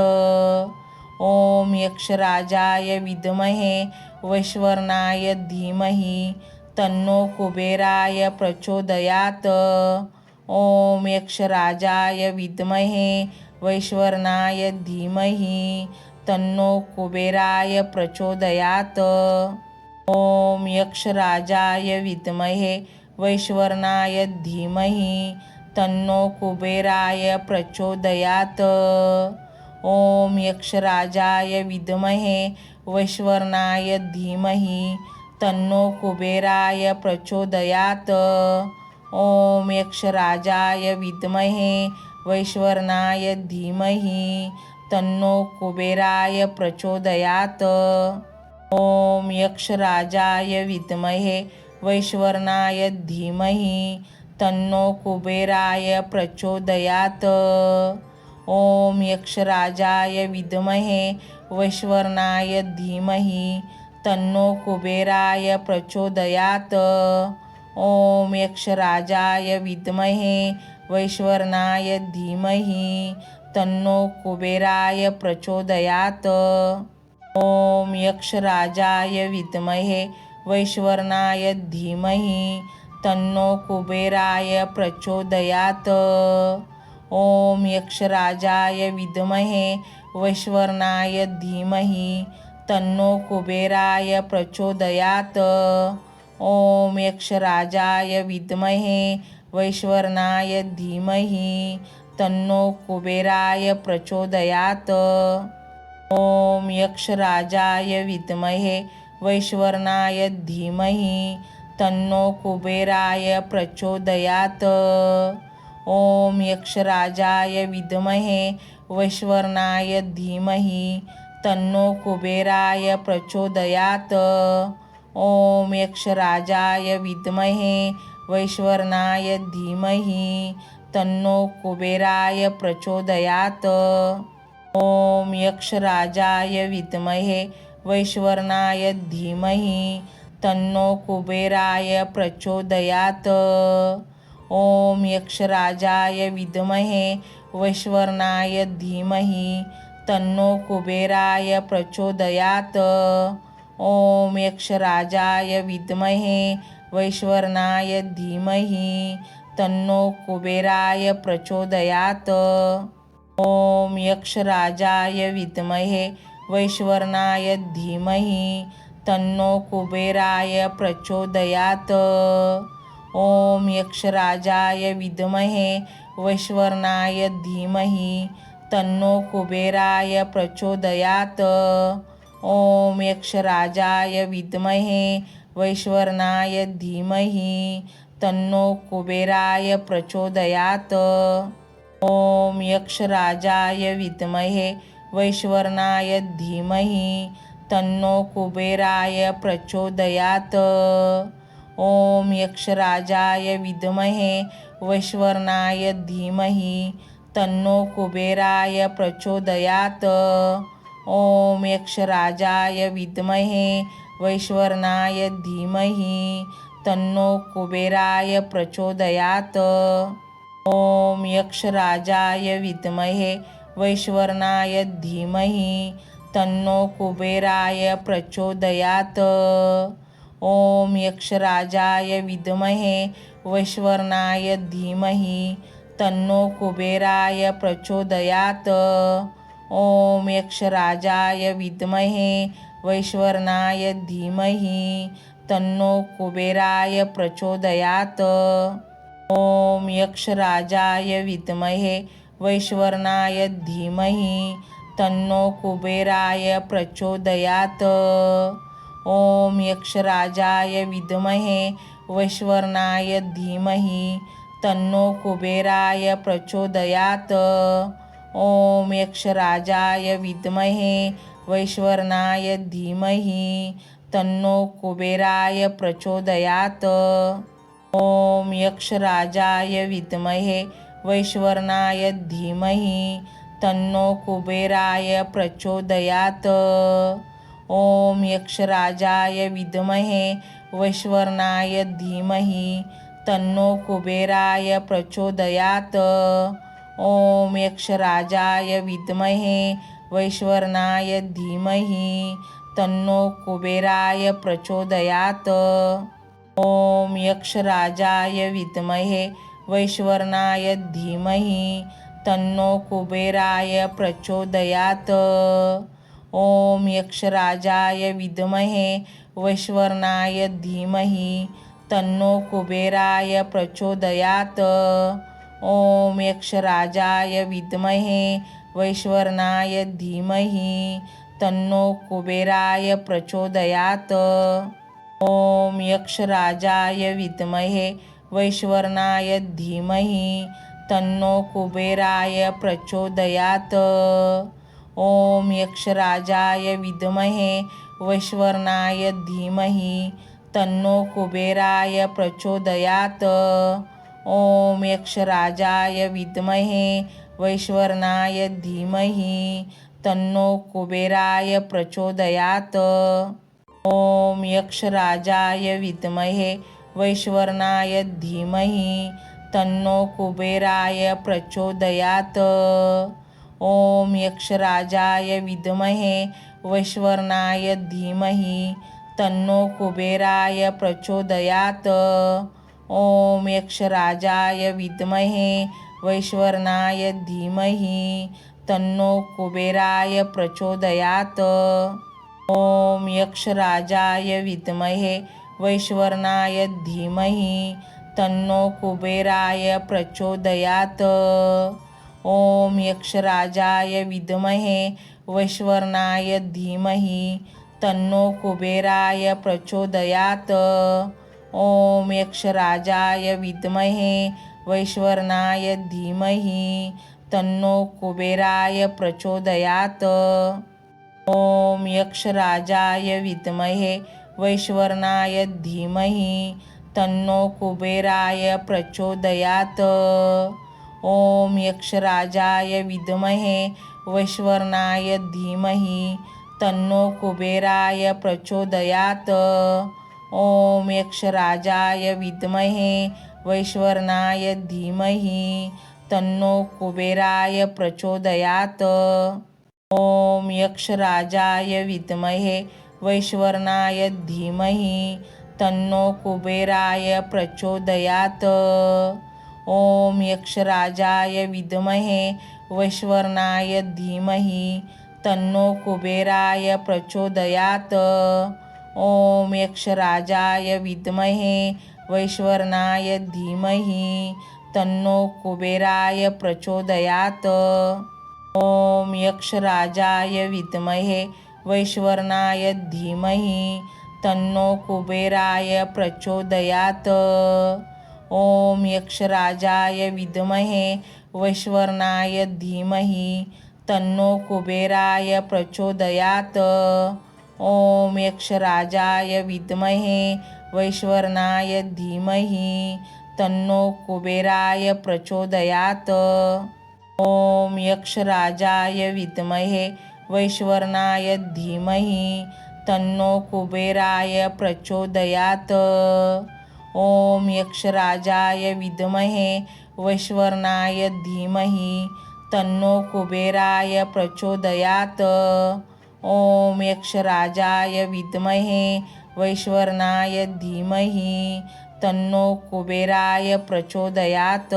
A: ओम यक्षराजाय विद्महे वैश्वरणाय धीमहि तन्नो कुबेराय प्रचोदयात्। ओम यक्षराजाय विद्महे वैश्वरणाय धीमहि तन्नो कुबेराय प्रचोदयात्। ओम यक्षराजाय विद्महे वैश्वरणाय धीमहि तन्नो कुबेराय प्रचोदयात्। ओम यक्षराजाय विद्महे वैश्वरणाय धीमहि तन्नो कुबेराय प्रचोदयात्। ओम यक्षराजाय विद्महे वैश्वरणाय धीमहि तन्नो कुबेराय प्रचोदयात्। ओम यक्षराजाय विद्महे वैश्वरणाय धीमहि तन्नो कुबेराय प्रचोदयात्। ओम यक्षराजाय विद्महे वैश्वरणाय धीमहि तन्नो कुबेराय प्रचोदयात्। ओम यक्षराजाय विद्महे वैश्वरणाय धीमहि तन्नो कुबेराय प्रचोदयात्। ओम यक्षराजाय विद्महे वैश्वरणाय धीमहि तन्नो कुबेराय प्रचोदयात्। ओम यक्षराजाय विद्महे वैश्वरणाय धीमहि तन्नो कुबेराय प्रचोदयात्। ओम यक्षराजाय विद्महे वैश्वरणाय धीमहि तन्नो कुबेराय प्रचोदयात्। ओम यक्षराजाय विद्महे वैश्वरणाय धीमहि तन्नो कुबेराय प्रचोदयात्। ओम यक्षराजाय विद्महे वैश्वरणाय धीमहि तन्नो कुबेराय प्रचोदयात्। ओम यक्षराजाय विद्महे वैश्वरणाय धीमहि तन्नो कुबेराय प्रचोदयात्। ओम यक्षराजाय विद्महे वैश्वरणाय धीमहि तन्नो कुबेराय प्रचोदयात्। ओम यक्षराजाय विद्महे वैश्वरणाय धीमहि तन्नो कुबेराय प्रचोदयात्। ओम यक्षराजाय विद्महे वैश्वरणाय धीमहि तन्नो कुबेराय प्रचोदयात्। ओम यक्षराजाय विद्महे वैश्वरणाय धीमहि तन्नो कुबेराय प्रचोदयात्। ओम यक्षराजाय विद्महे वैश्वरणाय धीमहि तन्नो कुबेराय प्रचोदयात्। ओम यक्षराजाय विद्महे वैश्वरणाय धीमहि तन्नो कुबेराय प्रचोदयात्। ओम यक्षराजाय विद्महे वैश्वरणाय धीमहि तन्नो कुबेराय प्रचोदयात्। ओम यक्षराजाय विद्महे वैश्वरणाय धीमहि तन्नो कुबेराय प्रचोदयात्। ओम यक्षराजाय विद्महे वैश्वरणाय धीमहि तन्नो कुबेराय प्रचोदयात्। ओम यक्षराजाय विद्महे वैश्वरणाय धीमहि तन्नो कुबेराय प्रचोदयात्। ओम यक्षराजाय विद्महे वैश्वरणाय धीमहि तन्नो कुबेराय प्रचोदयात्। ओम यक्षराजाय विद्महे वैश्वरणाय धीमहि तन्नो कुबेराय प्रचोदयात्। ओम यक्षराजाय विद्महे वैश्वरणाय धीमहि तन्नो कुबेराय प्रचोदयात्। ओम यक्षराजाय विद्महे वैश्वरणाय धीमहि तन्नो कुबेराय प्रचोदयात्। ओम यक्षराजाय विद्महे वैश्वरणाय धीमहि तन्नो कुबेराय प्रचोदयात्। ओम यक्षराजाय विद्महे वैश्वरणाय धीमहि तन्नो कुबेराय प्रचोदयात्। ओम यक्षराजाय विद्महे वैश्वरणाय धीमहि तन्नो कुबेराय प्रचोदयात्। ओम यक्षराजाय विद्महे वैश्वरणाय धीमहि तन्नो कुबेराय प्रचोदयात्। ओम यक्षराजाय विद्महे वैश्वरणाय धीमहि तन्नो कुबेराय प्रचोदयात्। ओम यक्षराजाय विद्महे वैश्वरणाय धीमहि तन्नो कुबेराय प्रचोदयात्। ओम यक्षराजाय विद्महे वैश्वरणाय धीमहि तन्नो कुबेराय प्रचोदयात्। ओम यक्षराजाय विद्महे वैश्वरणाय धीमहि तन्नो कुबेराय प्रचोदयात्। ओम यक्षराजाय विद्महे वैश्वरणाय धीमहि तन्नो कुबेराय प्रचोदयात्। ओम यक्षराजाय विद्महे वैश्वरणाय धीमहि तन्नो कुबेराय प्रचोदयात्। ओम यक्षराजाय विद्महे वैश्वरणाय धीमहि तन्नो कुबेराय प्रचोदयात्। ओम यक्षराजाय विद्महे वैश्वरणाय धीमहि तन्नो कुबेराय प्रचोदयात्। ओम यक्षराजाय विद्महे वैश्वरणाय धीमहि तन्नो कुबेराय प्रचोदयात्। ओम यक्षराजाय विद्महे वैश्वरणाय धीमहि तन्नो कुबेराय प्रचोदयात्। ओम यक्षराजाय विद्महे वैश्वरणाय धीमहि तन्नो कुबेराय प्रचोदयात्। ओम यक्षराजाय विद्महे वैश्वरणाय धीमहि तन्नो कुबेराय प्रचोदयात्। ओम यक्षराजाय विद्महे वैश्वरणाय धीमहि तन्नो कुबेराय प्रचोदयात्। ओम यक्षराजाय विद्महे वैश्वरणाय धीमहि तन्नो कुबेराय प्रचोदयात्। ओम यक्षराजाय विद्महे वैश्वरणाय धीमहि तन्नो कुबेराय प्रचोदयात्। ओम यक्षराजाय विद्महे वैश्वरणाय धीमहि तन्नो कुबेराय प्रचोदयात्। ओम यक्षराजाय विद्महे वैश्वरणाय धीमहि तन्नो कुबेराय प्रचोदयात्। ओम यक्षराजाय विद्महे वैश्वरणाय धीमहि तन्नो कुबेराय प्रचोदयात्। ओम यक्षराजाय विद्महे वैश्वरणाय धीमहि तन्नो कुबेराय प्रचोदयात्। ओम यक्षराजाय विद्महे वैश्वरणाय धीमहि तन्नो कुबेराय प्रचोदयात्। ओम यक्षराजाय विद्महे वैश्वरणाय धीमहि तन्नो कुबेराय प्रचोदयात्। ओम यक्षराजाय विद्महे वैश्वरणाय धीमहि तन्नो कुबेराय प्रचोदयात्। ओम यक्षराजाय विद्महे वैश्वरणाय धीमहि तन्नो कुबेराय प्रचोदयात्। ओम यक्षराजाय विद्महे वैश्वरणाय धीमहि तन्नो कुबेराय प्रचोदयात्।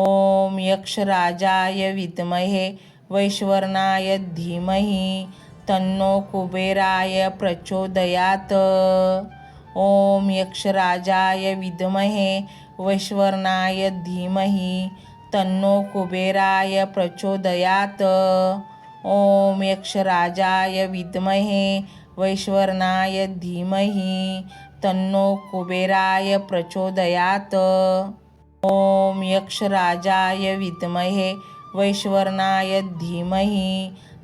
A: ओम यक्षराजाय विद्महे वैश्वरणाय धीमहि तन्नो कुबेराय प्रचोदयात्। ओम यक्षराजाय विद्महे वैश्वरणाय धीमहि तन्नो कुबेराय प्रचोदयात्। ओम यक्षराजाय विद्महे वैश्वरणाय धीमहि तन्नो कुबेराय प्रचोदयात्। ओम यक्षराजाय विद्महे वैश्वरणाय धीमहि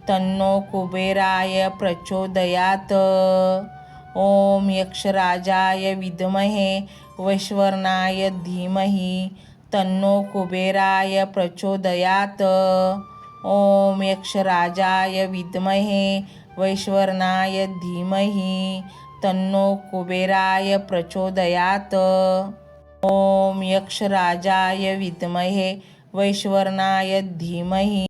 A: तन्नो कुबेराय प्रचोदयात्। ओम यक्षराजाय विद्महे वैश्वरणाय धीमहि तन्नो कुबेराय प्रचोदयात्। ओम यक्षराजाय विद्महे वैश्वरणाय धीमहि तन्नो कुबेराय प्रचोदयात। ओम यक्षराजाय विद्महे वैश्वानराय धीमहि